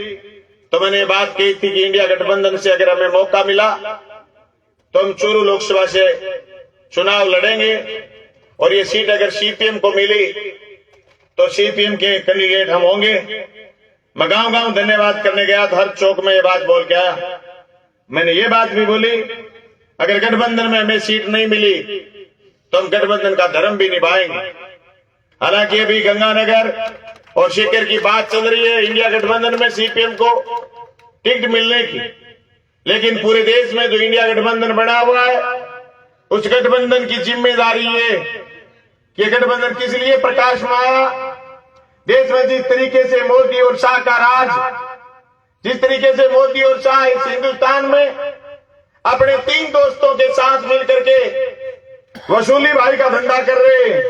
तो मैंने ये बात कही थी कि इंडिया गठबंधन से अगर हमें मौका मिला तो हम चूरू लोकसभा से चुनाव लड़ेंगे, और ये सीट अगर सीपीएम को मिली तो सीपीएम के कैंडिडेट हम होंगे। मैं गांव गांव धन्यवाद करने गया तो हर चौक में ये बात बोल के आया। मैंने ये बात भी बोली अगर गठबंधन में हमें सीट नहीं मिली तो हम गठबंधन का धर्म भी निभाएंगे। हालांकि अभी गंगानगर और सीकर की बात चल रही है इंडिया गठबंधन में सीपीएम को टिकट मिलने की, लेकिन पूरे देश में जो इंडिया गठबंधन बना हुआ है उस गठबंधन की जिम्मेदारी है कि गठबंधन किस लिए प्रकाश में आया। देश में जिस तरीके से मोदी और शाह का राज, जिस तरीके से मोदी और शाह इस हिंदुस्तान में अपने 3 दोस्तों के साथ मिलकर के वसूली भाई का धंधा कर रहे हैं,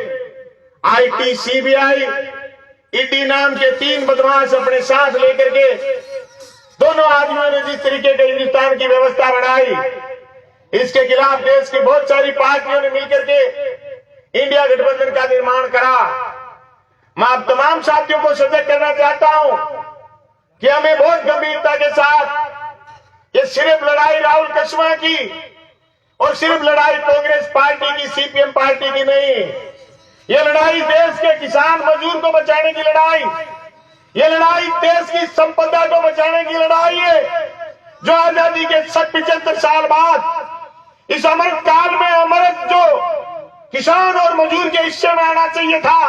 आईटी, सीबीआई, ईडी नाम के 3 बदमाश अपने साथ लेकर के दोनों आदमियों ने जिस तरीके के हिंदुस्तान की व्यवस्था बनाई, इसके खिलाफ देश की बहुत सारी पार्टियों ने मिलकर के इंडिया गठबंधन का निर्माण करा। मैं आप तमाम साथियों को सजग करना चाहता हूं कि हमें बहुत गंभीरता के साथ ये सिर्फ लड़ाई राहुल कस्मा की और सिर्फ लड़ाई कांग्रेस पार्टी की, सीपीएम पार्टी की नहीं, ये लड़ाई देश के किसान मजदूर को बचाने की लड़ाई, ये लड़ाई देश की संपदा को बचाने की लड़ाई है, जो आजादी के 75 साल बाद इस अमृत काल में अमृत जो किसान और मजदूर के हिस्से में आना चाहिए था,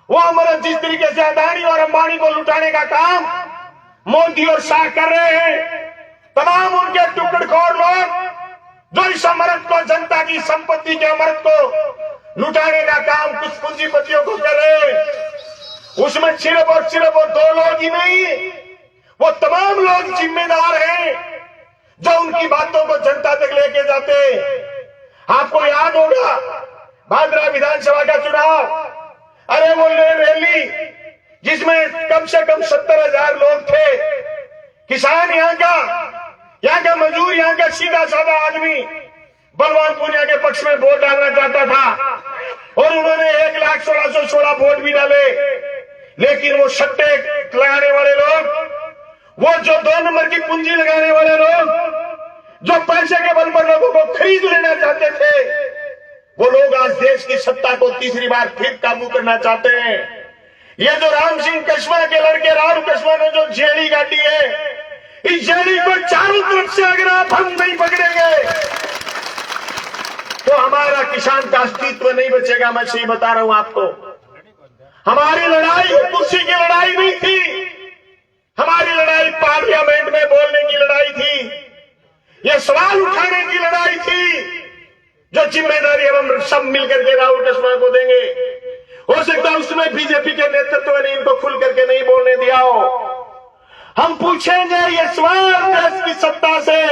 वो अमृत जिस तरीके से अदानी और अंबानी को लुटाने का काम मोदी और शाह कर रहे हैं, तमाम उनके टुकड़खोर लोग जो इस अमृत को, जनता की संपत्ति के अमृत को लुटाने का काम कुछ पूंजीपतियों को कर रहे हैं, उसमें सिर्फ और 2 लोग ही नहीं, वो तमाम लोग जिम्मेदार हैं जो उनकी बातों को जनता तक लेके जाते हैं। आपको याद होगा भादरा विधानसभा का चुनाव, अरे वो रैली जिसमें कम से कम 70,000 लोग थे, किसान यहाँ का मजदूर, यहाँ का सीधा साधा आदमी बलवान पूनिया के पक्ष में वोट डालना चाहता था, और उन्होंने 1,16,16 वोट भी डाले, लेकिन वो सट्टे लगाने वाले लोग, वो जो 2 नंबर की पूंजी लगाने वाले लोग, जो पैसे के बल पर लोगों को खरीद लेना चाहते थे, वो लोग आज देश की सत्ता को तीसरी बार फिर काबू करना चाहते हैं। ये जो राम सिंह कस्बा के लड़के राहुल कस्बा ने जो जेड़ी काटी है, इस जेड़ी को चारों तरफ से अगर आप हम नहीं पकड़ेंगे तो हमारा किसान का अस्तित्व नहीं बचेगा। मैं सही बता रहा हूं आपको। हमारी लड़ाई कुर्सी की लड़ाई नहीं थी, हमारी लड़ाई पार्लियामेंट में बोलने की लड़ाई थी, ये सवाल उठाने की लड़ाई थी, जो जिम्मेदारी हम सब मिलकर के राहुल कस्बा को देंगे। हो सकता है उसमें बीजेपी के नेतृत्व ने इनको खुल करके नहीं बोलने दिया हो। हम पूछेंगे ये सवाल देश की सत्ता से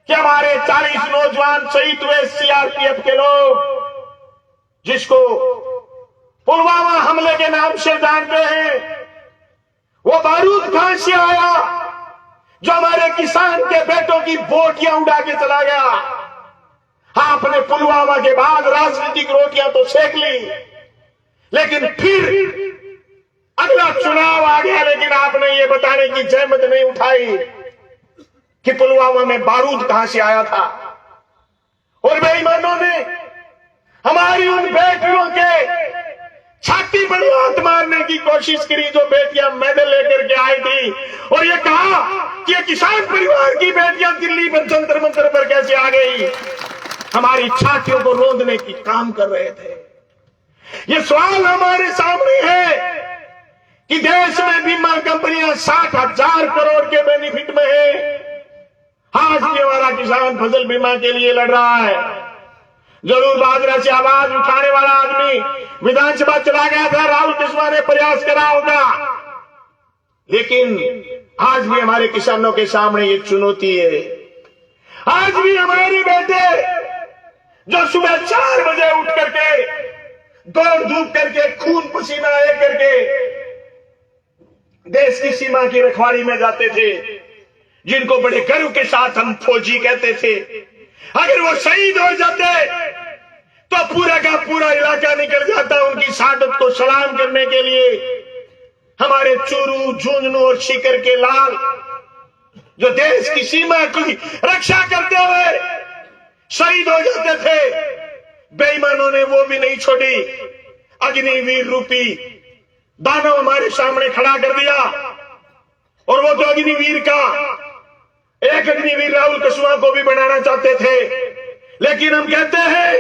कि हमारे 40 नौजवान शहीद हुए सीआरपीएफ के लोग, जिसको पुलवामा हमले के नाम से जानते हैं, वो बारूद कहां से आया जो हमारे किसान के बेटों की बोटियां उड़ा के चला गया। हाँ, आपने पुलवामा के बाद राजनीतिक रोटियां तो सेक ली, लेकिन फिर अगला चुनाव आ गया, लेकिन आपने ये बताने की जहमत नहीं उठाई कि पुलवामा में बारूद कहां से आया था। और बेईमानों ने हमारी उन बेटियों के छाती पर लात मारने की कोशिश करी, जो बेटियां मेडल लेकर के आई थी, और ये कहा कि ये किसान परिवार की बेटियां दिल्ली पर जंतर मंतर पर कैसे आ गई। हमारी छातियों को रोंदने की काम कर रहे थे। ये सवाल हमारे सामने है कि देश में बीमा कंपनियां 60,000 करोड़ के बेनिफिट में है। आज भी हमारा किसान फसल बीमा के लिए लड़ रहा है। जरूर बाजरा से आवाज उठाने वाला आदमी विधानसभा चला गया था, राहुल कस्बा ने प्रयास करा होगा, लेकिन आज भी हमारे किसानों के सामने ये चुनौती है। आज भी हमारे बेटे जो सुबह 4 बजे उठ करके दौड़ धूप करके खून पसीना एक करके देश की सीमा की रखवाली में जाते थे, जिनको बड़े गर्व के साथ हम फौजी कहते थे, अगर वो शहीद हो जाते तो पूरा का पूरा इलाका निकल जाता उनकी शहादत को सलाम करने के लिए। हमारे चूरू, झुंझुनू और सीकर के लाल जो देश की सीमा की रक्षा करते हुए शहीद हो जाते थे, बेईमानों ने वो भी नहीं छोड़ी। अग्निवीर रूपी दानव हमारे सामने खड़ा कर दिया, और वो तो अग्निवीर का एक अग्निवीर राहुल कस्बा को भी बनाना चाहते थे, लेकिन हम कहते हैं,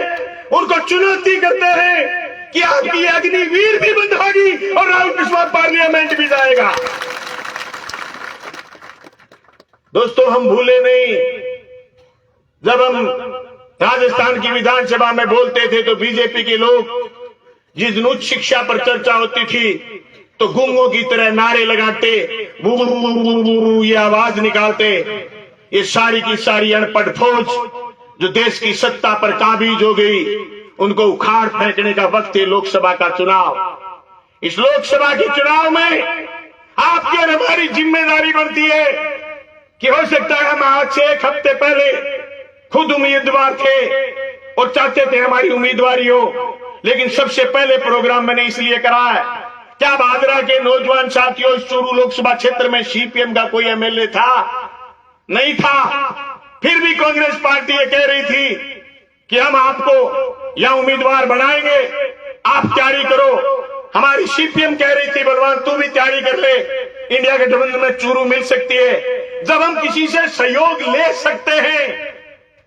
उनको चुनौती करते हैं कि आपकी अग्निवीर भी बंद होगी और राहुल कस्बा पार्लियामेंट भी जाएगा। दोस्तों, हम भूले नहीं, जब हम राजस्थान की विधानसभा में बोलते थे तो बीजेपी के लोग जिस दिन उच्च शिक्षा पर चर्चा होती थी तो गूंगों की तरह नारे लगाते, ये आवाज निकालते। ये सारी की सारी अनपढ़ फौज जो देश की सत्ता पर काबिज हो गई, उनको उखाड़ फेंकने का वक्त है लोकसभा का चुनाव। इस लोकसभा के चुनाव में आपकी और हमारी जिम्मेदारी बनती है कि हो सकता है हम आज से 1 हफ्ते पहले खुद उम्मीदवार थे और चाहते थे हमारी उम्मीदवारी हो, लेकिन सबसे पहले प्रोग्राम मैंने इसलिए करा है, क्या भादरा के नौजवान साथियों, इस चूरू लोकसभा क्षेत्र में सीपीएम का कोई एमएलए था? नहीं था। फिर भी कांग्रेस पार्टी ये कह रही थी कि हम आपको यहां उम्मीदवार बनाएंगे, आप तैयारी करो। हमारी सीपीएम कह रही थी, बलवान तू भी तैयारी कर ले, इंडिया गठबंधन में चूरू मिल सकती है। जब हम किसी से सहयोग ले सकते हैं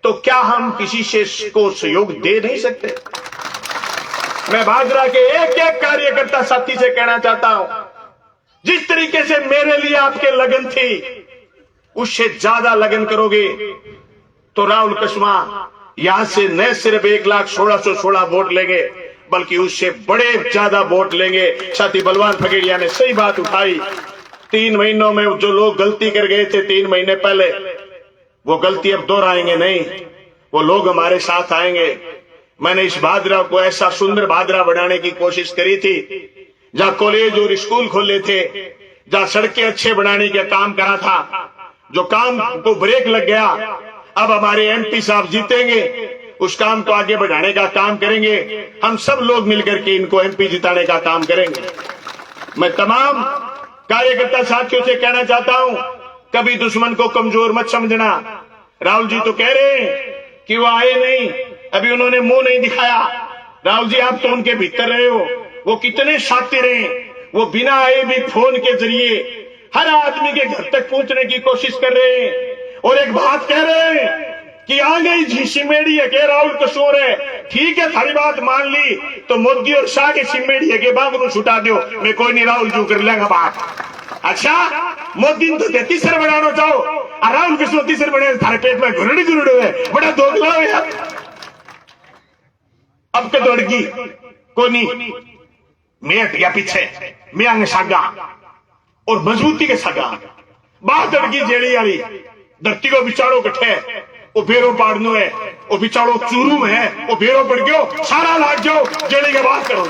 तो क्या हम किसी से को सहयोग दे नहीं सकते? मैं भादरा के एक एक कार्यकर्ता साथी से कहना चाहता हूं, जिस तरीके से मेरे लिए आपके लगन थी, उससे ज्यादा लगन करोगे तो राहुल कस्बा यहां से न सिर्फ 1,16,16 वोट लेंगे, बल्कि उससे बड़े ज्यादा वोट लेंगे। साथी बलवान फगेड़िया ने सही बात उठाई। 3 महीनों में जो लोग गलती कर गए थे 3 महीने पहले, वो गलती अब दोहराएंगे नहीं, वो लोग हमारे साथ आएंगे। मैंने इस भादरा को ऐसा सुंदर भादरा बनाने की कोशिश करी थी, जहां कॉलेज और स्कूल खोले थे, जहां सड़कें अच्छे बनाने का काम करा था, जो काम को ब्रेक लग गया। अब हमारे एमपी साहब जीतेंगे, उस काम को आगे बढ़ाने का काम करेंगे। हम सब लोग मिलकर के इनको एमपी जिताने का काम करेंगे। मैं तमाम कार्यकर्ता साथियों से कहना चाहता हूं, कभी दुश्मन को कमजोर मत समझना। राहुल जी तो कह रहे हैं कि वो आए नहीं, अभी उन्होंने मुंह नहीं दिखाया। राहुल जी आप तो उनके भीतर रहे हो, वो कितने शातिर हैं, वो बिना आए भी फोन के जरिए हर आदमी के घर तक पहुंचने की कोशिश कर रहे हैं। और एक बात कह रहे हैं कि आ गई जी सिमेड़ी है के राहुल कसूर है, ठीक है थारी बात मान ली तो मोदी और शाह के सिमेड़ी है के बागरू छुटा दो, मैं कोई नहीं राहुल जी कर लेगा बात। अच्छा मोदी ने तो तीसरे बढ़ाना चाहो और राहुल कसूर तीसरे बढ़े थारे पेट में घुरड़ी घुरड़े है, बड़ा दोगला है यार। अब के दौड़गी कोई नहीं, मैं हट गया पीछे, मैं आगे सागा और मजबूती के सागा। बात अड़गी जेड़ी यारी धरती को बिचारो कट्ठे, वो बेरो पाड़नो है, वो बिचारो चूरू में है, वो बेरो पड़ गयो सारा लाग जाओ जेड़ी के बात करो।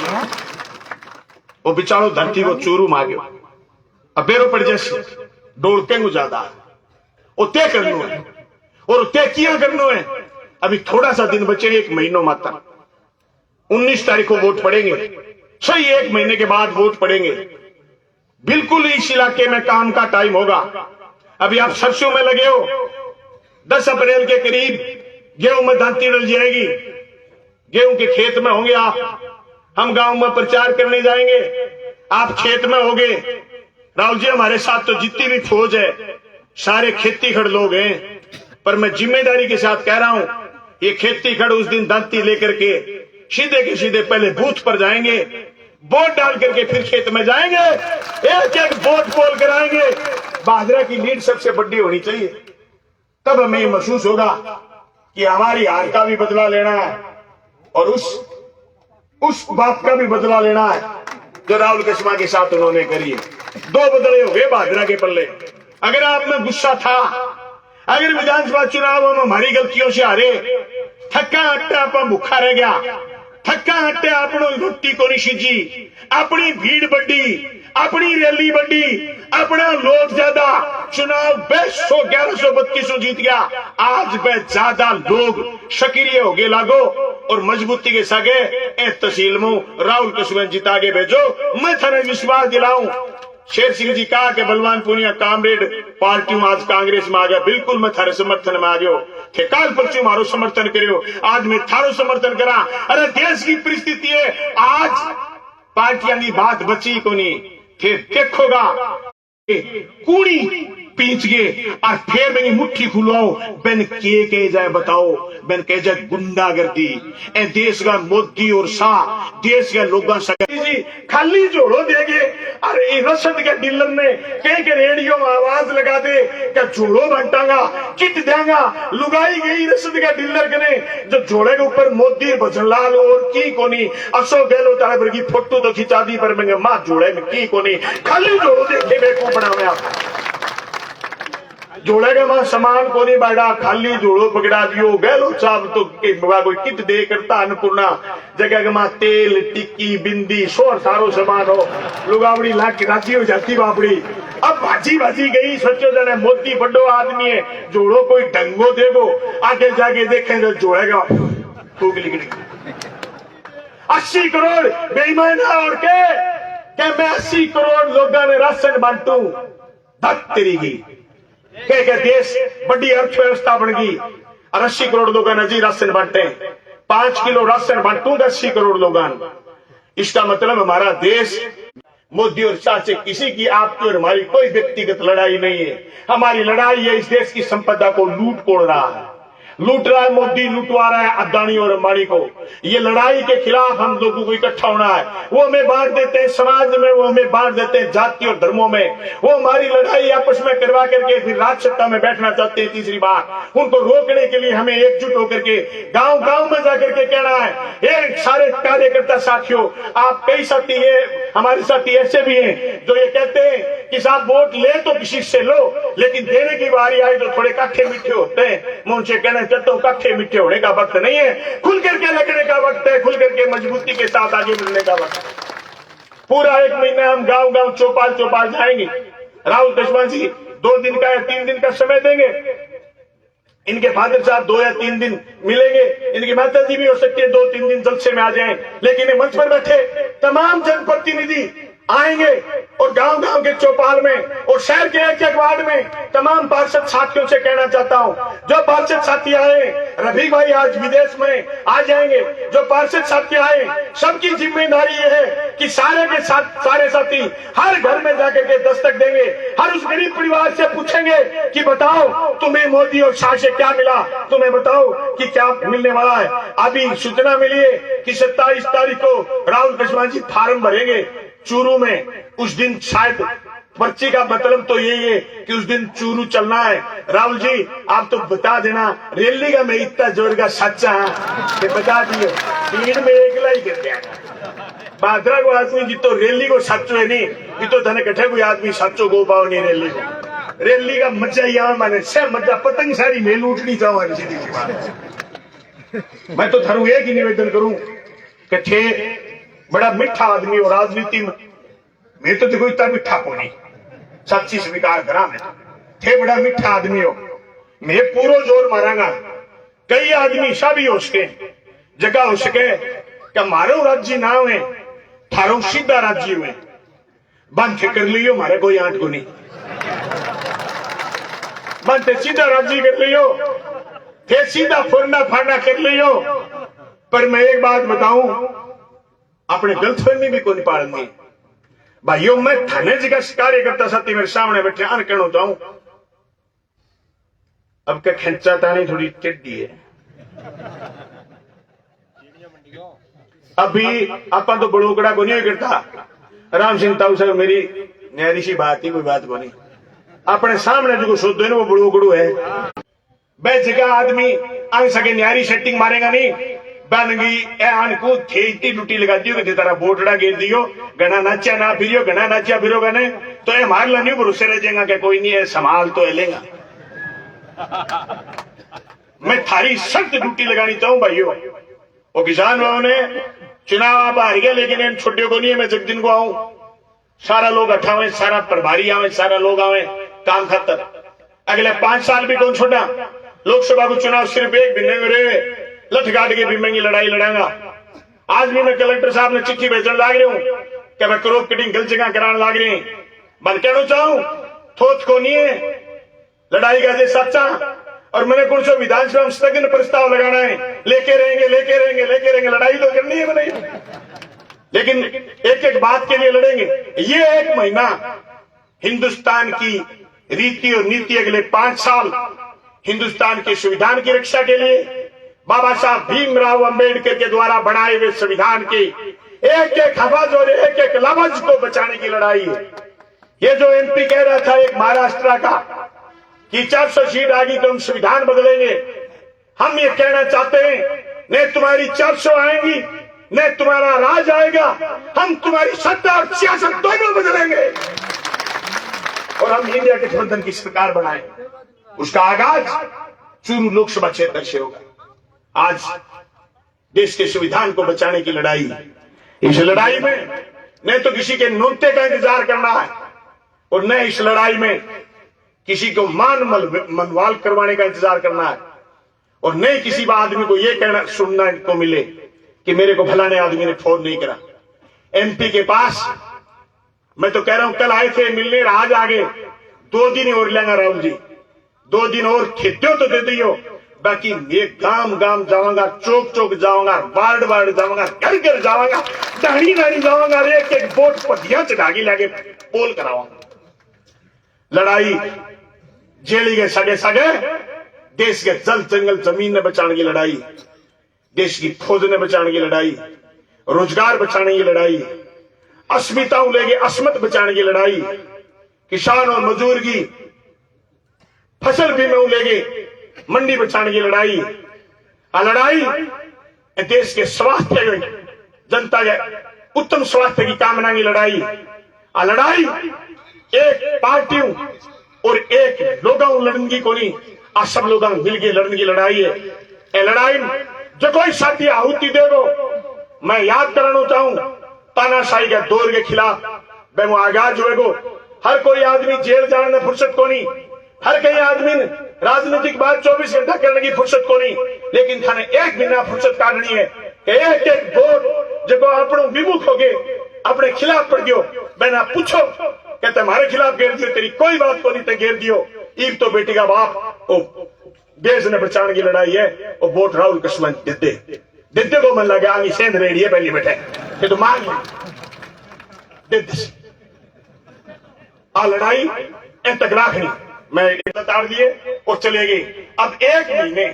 वो बिचारो धरती को चूरू मार गयो, अब बेरो पड़ जैसे डोल के ज्यादा वो तय करनो है और तय किया करनो है। अभी थोड़ा सा दिन बचे, 1 महीनों मात्र 19 तारीख को वोट पड़ेंगे, सही 1 महीने के बाद वोट पड़ेंगे। बिल्कुल इस इलाके में काम का टाइम होगा। अभी आप सरसों में लगे हो, 10 अप्रैल के करीब गेहूं में दांती डल जाएगी, गेहूं के खेत में होंगे आप, हम गांव में प्रचार करने जाएंगे, आप खेत में होंगे। राहुल जी हमारे साथ तो जितनी भी फौज है सारे खेती खड़ लोग हैं, पर मैं जिम्मेदारी के साथ कह रहा हूं ये खेती खड़ उस दिन दांती लेकर के सीधे के सीधे पहले बूथ पर जाएंगे, वोट डाल करके फिर खेत में जाएंगे, एक एक वोट पोल कराएंगे। बाजरा की लीड सबसे बड़ी होनी चाहिए, तब हमें ये महसूस होगा कि हमारी हार का भी बदला लेना है और उस बात का भी बदला लेना है जो राहुल कस्मा के साथ उन्होंने करी है। 2 बदले हो गए बाजरा के पल्ले। अगर आप में गुस्सा था, अगर विधानसभा चुनाव में हमारी गलतियों से हारे, थक्का हट्टा आप भूखा रह गया, थक्का हट्टे अपनो रोटी को नहीं सीजी, अपनी भीड़ बढ़ी, अपनी रैली बढ़ी, अपना लोग ज्यादा, चुनाव 1132 जीत गया। आज वह ज्यादा लोग सक्रिय हो गए लागो और मजबूती के सगे ए तहसील में राहुल कस्मा जिता के भेजो। मैं थाने विश्वास दिलाऊं, शेर सिंह जी कहा कि बलवान पुनिया कामरेड पार्टी में आज कांग्रेस में आ गया, बिल्कुल मैं थारे समर्थन में आ गयो थे, काल परसों मारो समर्थन करियो, आज मैं थारो समर्थन करा। अरे देश की परिस्थिति है, आज पार्टियां की बात बची को नहीं थे, देखोगा कूड़ी पीछ गए और फिर मैंने मुट्ठी खुलवाओ बेन के जाए बताओ, बेन कह जाए गुंडागर्दी ए देश का मोदी और शाह देश के लोगों से खाली जोड़ो देंगे। अरे रसद के डीलर ने कहीं के रेडियो में आवाज लगा दे क्या जोड़ो बंटागा किट देंगा, लुगाई गई रसद के डीलर के ने जो जोड़े के ऊपर मोदी भजनलाल और की कोनी अशोक गहलोत तारा की फोटो तो खिंचा दी, पर मैं मां जोड़े में की कोनी खाली जोड़ो देखे बेकूफ बनावे आप जोड़े के मां समान को नहीं बाड़ा, खाली जोड़ो पकड़ा दियो। गहलो साहब तो कोई किट दे करता अन्नपूर्णा जगह के मां तेल टिक्की बिंदी शोर सारो सामान हो, लुगावड़ी लाख राजी हो जाती बापड़ी। अब भाजी भाजी गई, सोचो जाने मोदी बड़ो आदमी है, जोड़ो कोई ढंगो देगो, आगे जाके देखें तो जोड़ेगा फूक लिखनी 80 करोड़ बेईमान और के मैं 80 करोड़ लोगों ने राशन बांटू धक तेरी की के देश बड़ी अर्थव्यवस्था बन गई और 80 करोड़ लोगों ने जी राशन बांटे, 5 किलो राशन बांटूंगा 80 करोड़ लोगों। इसका मतलब हमारा देश मोदी और शाह से किसी की आपकी और हमारी कोई व्यक्तिगत लड़ाई नहीं है, हमारी लड़ाई है इस देश की संपदा को लूट कोड़ रहा है, लूट रहा है मोदी, लूटवा रहा है अदानी और अंबानी को। ये लड़ाई के खिलाफ हम लोगों को इकट्ठा होना है। वो हमें बांट देते हैं समाज में, वो हमें बांट देते हैं जाति और धर्मों में, वो हमारी लड़ाई आपस में करवा करके फिर राज सत्ता में बैठना चाहते हैं तीसरी बार। उनको रोकने के लिए हमें एकजुट होकर के गांव गांव में जाकर के कहना है, एक सारे कार्यकर्ता साथियों, आप कई साथी है हमारे साथी ऐसे भी हैं जो ये कहते हैं कि साहब वोट ले तो किसी से लो, लेकिन देने की बारी आई तो थोड़े काठे मीठे होते हैं। मैं उनसे कहना चाहता हूं काठे मीठे होने का वक्त नहीं है, खुल करके लगने का वक्त है, खुल करके मजबूती के साथ आगे बढ़ने का वक्त। पूरा 1 महीना हम गांव गांव चौपाल चौपाल जाएंगे। राहुल कस्मा जी 2 दिन का या 3 दिन का समय देंगे, इनके फादर साहब 2 या 3 दिन मिलेंगे, इनकी माता जी भी हो सकती है 2-3 दिन जलसे में आ जाएं, लेकिन मंच पर बैठे तमाम जनप्रतिनिधि आएंगे और गांव गांव के चौपाल में और शहर के एक एक वार्ड में तमाम पार्षद साथियों से कहना चाहता हूं, जो पार्षद साथी आए, रफीक भाई आज विदेश में आ जाएंगे, जो पार्षद साथी आए सबकी जिम्मेदारी ये है कि सारे के सारे साथी हर घर में जाकर के दस्तक देंगे, हर उस गरीब परिवार से पूछेंगे कि बताओ तुम्हें मोदी और शाह से क्या मिला, तुम्हें बताओ कि क्या मिलने वाला है। अभी सूचना मिली है कि 27 तारीख को राहुल कस्मा जी फार्म भरेंगे चूरू में। उस दिन शायद पर्ची का मतलब तो यही है कि उस दिन चूरू चलना है। राहुल जी आप तो बता देना, रैली का मैं इतना जोर का सच्चा है कि बता दिए, भीड़ में एकला ही कर दिया। बादरा को आदमी जी तो रैली को सच्चो है नहीं, ये तो धन कठे कोई आदमी सच्चो गो पाओ नहीं रैली को। रैली का मजा ही आवा, मैंने सब मजा पतंग सारी मेल उठनी चाहूंगा। सीधी सी बात, मैं तो थारू एक ही निवेदन करूं कि थे बड़ा मीठा आदमी और राजनीति में मैं तो देखो इतना मीठा को नहीं, सच्ची स्वीकार करा मैं थे बड़ा मीठा आदमी हो, मैं पूरा जोर मारांगा। कई आदमी सभी हो सके जगह हो सके कि मारो राज्य ना हुए थारो सीधा राज्य हुए बंद कर लियो, मारे कोई आंट को नहीं बंद सीधा राज्य कर लियो, थे सीधा फोड़ना फाड़ना कर लियो। पर मैं एक बात बताऊं, अपने गलतफहमी भी कोई पालनी भाइयों, मैं थाने जगह कार्यकर्ता साथी मेरे सामने बैठे अन कहना चाहूं, अब क्या खिंचा तानी थोड़ी टिड्डी है। अभी अपन तो बड़ोकड़ा को नहीं करता, राम सिंह ताऊ साहब मेरी न्यारी सी बात ही कोई बात को नहीं, अपने सामने जो सोचते है ना वो बड़ोकड़ू है। बे जगह आदमी आ सके न्यारी सेटिंग मारेगा नहीं, बनगी को थे इतनी ड्यूटी लगा दियो कि तारा बोटड़ा घेर दियो, घना नाचा ना फिरियो, घना नाचा फिरोगा ने तो ये मार ला नहीं भरोसे रह जाएगा कि कोई नहीं है संभाल तो लेगा। मैं थारी सख्त ड्यूटी लगानी चाहूं भाइयों। वो किसान भाइयों ने चुनाव आप हार गया, लेकिन इन छोटियों को नहीं है, मैं जब दिन को आऊं सारा लोग अठावे, सारा प्रभारी आवे, सारा लोग आवे काम खातर। अगले 5 साल भी कौन छोड़ा, लोकसभा को चुनाव सिर्फ एक महीने में रहे, लठ गाट के भी महंगी लड़ाई लड़ांगा। आज भी मैं कलेक्टर साहब ने चिट्ठी भेजने लाग रही हूं कि मैं क्रॉप कटिंग गल जगह कराने लाग रही, बंद कहना चाहूं थोथ को नहीं है लड़ाई का जे सच्चा। और मैंने कौन सा विधानसभा में स्थगन प्रस्ताव लगाना है, लेके रहेंगे लेके रहेंगे लेके रहेंगे, लड़ाई तो करनी है नहीं, लेकिन एक एक बात के लिए लड़ेंगे। ये 1 महीना हिंदुस्तान की रीति और नीति अगले 5 साल हिंदुस्तान के संविधान की रक्षा के लिए, बाबा साहब भीमराव अंबेडकर के द्वारा बनाए हुए संविधान के एक एक हवाज और एक एक लफ्ज को बचाने की लड़ाई है। ये जो एमपी कह रहा था एक महाराष्ट्र का कि 400 सीट आ गई तो हम संविधान बदलेंगे, हम ये कहना चाहते हैं न तुम्हारी 400 आएंगी न तुम्हारा राज आएगा, हम तुम्हारी सत्ता और सियासत दोनों बदलेंगे और हम इंडिया के गठबंधन की सरकार बनाएंगे। उसका आगाज चूरू लोकसभा क्षेत्र से होगा। आज देश के संविधान को बचाने की लड़ाई, इस लड़ाई में न तो किसी के नोते का इंतजार करना है और न इस लड़ाई में किसी को मान मनवाल करवाने का इंतजार करना है और न किसी आदमी को यह कहना सुनना को मिले कि मेरे को फलाने आदमी ने फोन नहीं करा। एमपी के पास मैं तो कह रहा हूं, कल आए थे मिलने, आज आगे 2 दिन और लेंगे राहुल जी, 2 दिन और खेत्यो तो दे दियो, बाकी मैं गांव गांव जाऊंगा, चौक चौक जाऊंगा, वार्ड वार्ड जाऊंगा, घर घर जाऊंगा, दाढ़ी दाढ़ी जाऊंगा, एक एक बोट पटिया चढ़ा के लाके पोल कराऊंगा। लड़ाई जेली के सगे सगे देश के जल जंगल जमीन ने बचाने की लड़ाई, देश की फौज ने बचाने की लड़ाई, रोजगार बचाने की लड़ाई, अस्मिताओं लेके अस्मत बचाने की लड़ाई, किसान और मजदूर की फसल बीमा लेके मंडी बचाने की लड़ाई, लड़ाई देश के स्वास्थ्य जनता के उत्तम स्वास्थ्य की कामना की लड़ाई, लड़ाई एक पार्टियों और एक लोगों लड़ने की को नहीं, सब लोग मिलकर लड़ने की लड़ाई है। ये लड़ाई जो कोई साथी आहुति देगो, मैं याद कराना चाहूं तानाशाही के दौर के खिलाफ वो आगाज हुएगो। हर कोई आदमी जेल जाने में फुर्सत को नहीं, हर कई आदमी राजनीतिक बात 24 घंटा करने की फुर्सत को नहीं, लेकिन थाने एक महीना फुर्सत काटनी है। एक एक वोट जो अपनों विमुख हो गए, अपने खिलाफ पड़ गयो, मैंने पूछो कहते हमारे खिलाफ घेर दियो, तेरी कोई बात को नहीं ते घेर दियो। एक तो बेटी का बाप ओ देश ने बचाने की लड़ाई है, और वोट राहुल कश्मा दिद्दे को मन लगा आगे सेंध रेडी है पहली बैठे ये तो मांग आ लड़ाई ए तक राखनी मैं तार दिए और चले गए। अब एक महीने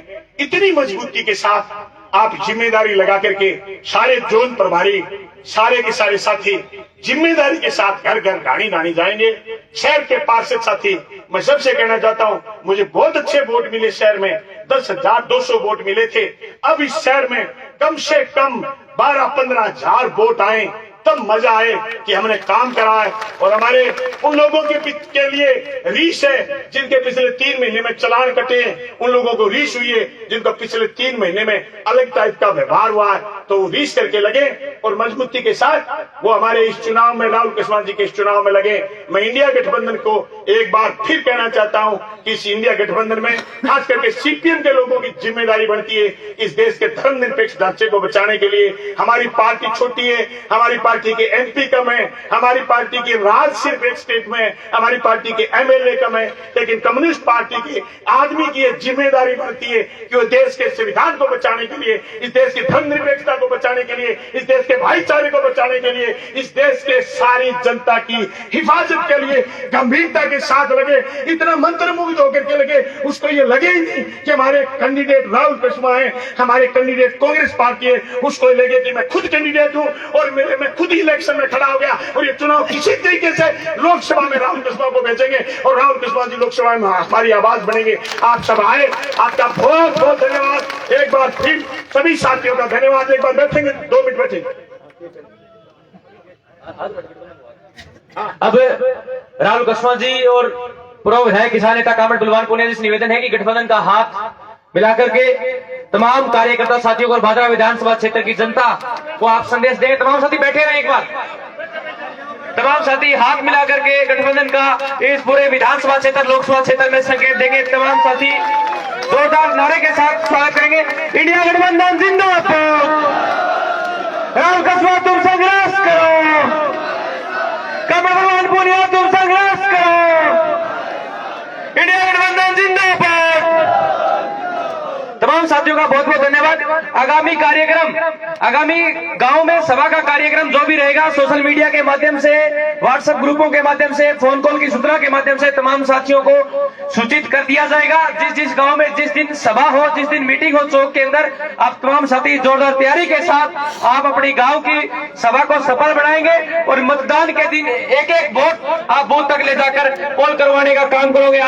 इतनी मजबूती के साथ आप जिम्मेदारी लगा करके सारे जोन प्रभारी सारे के सारे साथी जिम्मेदारी के साथ घर घर गाड़ी गाड़ी जाएंगे। शहर के पार्षद साथी मैं सबसे कहना चाहता हूं, मुझे बहुत अच्छे वोट मिले शहर में, 10,200 वोट मिले थे। अब इस शहर में कम से कम 12-15 हजार वोट आए, तब मजा आए कि हमने काम करा है। और हमारे उन लोगों के लिए रीस है जिनके पिछले 3 महीने में चालान कटे हैं, उन लोगों को रीस हुई है जिनको पिछले 3 महीने में अलग टाइप का व्यवहार हुआ है, तो वो रीस करके लगे और मजबूती के साथ वो हमारे इस चुनाव में राहुल कश्मा जी के इस चुनाव में लगे। मैं इंडिया गठबंधन को एक बार फिर कहना चाहता हूं कि इस इंडिया गठबंधन में खास करके सीपीएम के लोगों की जिम्मेदारी बनती है इस देश के धर्मनिरपेक्ष ढांचे को बचाने के लिए। हमारी पार्टी छोटी है, हमारी पार्टी के एमपी कम है, हमारी पार्टी की राज सिर्फ एक स्टेट में है, हमारी पार्टी के एमएलए कम है, लेकिन कम्युनिस्ट पार्टी के आदमी की यह जिम्मेदारी बनती है कि वो देश के संविधान को बचाने के लिए, इस देश की धर्मनिरपेक्षता को बचाने के लिए, इस देश के भाईचारे को बचाने के लिए, इस देश के सारी जनता की हिफाजत के लिए गंभीरता के साथ लगे। इतना मंत्रमुग्ध होकर के लगे, उसको ये लगे ही नहीं कि हमारे कैंडिडेट राहुल कश्मा है, हमारे कैंडिडेट कांग्रेस पार्टी है, उसको लगे कि मैं खुद कैंडिडेट हूं और मैं खुद ही इलेक्शन में खड़ा हो गया और ये चुनाव किसी तरीके से लोकसभा में राहुल कश्मा को भेजेंगे और राहुल कश्मा जी लोकसभा में हमारी आवाज बनेंगे। आप सब आए, आपका बहुत बहुत धन्यवाद। एक बार फिर सभी साथियों का धन्यवाद। एक बार बैठेंगे, 2 मिनट बैठेंगे। अब राहुल कश्मा जी और पूर्व विधायक किसान नेता कामरेड बलवान पुनिया जी से निवेदन है कि गठबंधन का हाथ मिलाकर के तमाम कार्यकर्ता साथियों को और भादरा विधानसभा क्षेत्र की जनता को आप संदेश देंगे। तमाम साथी बैठे रहे, एक बार तमाम साथी हाथ मिला करके गठबंधन का इस पूरे विधानसभा क्षेत्र लोकसभा क्षेत्र में संकेत देंगे। तमाम साथी जोरदार नारे के साथ स्वागत करेंगे। इंडिया गठबंधन जिंदाबाद, राहुल कश्मा तुम संघर्ष करो, कामरेड बलवान पुनिया तुम संघर्ष करो, इंडिया गठबंधन जिंदाबाद। तमाम साथियों का बहुत बहुत धन्यवाद। आगामी कार्यक्रम, आगामी गांव में सभा का कार्यक्रम जो भी रहेगा, सोशल मीडिया के माध्यम से, व्हाट्सएप ग्रुपों के माध्यम से, फोन कॉल की सूचना के माध्यम से तमाम साथियों को सूचित कर दिया जाएगा। जिस गांव में जिस दिन सभा हो, जिस दिन मीटिंग हो चौक के अंदर, आप तमाम साथी जोरदार तैयारी के साथ आप अपनी गाँव की सभा को सफल बनाएंगे और मतदान के दिन एक एक वोट आप बूथ तक ले जाकर पोल करवाने का काम करोगे।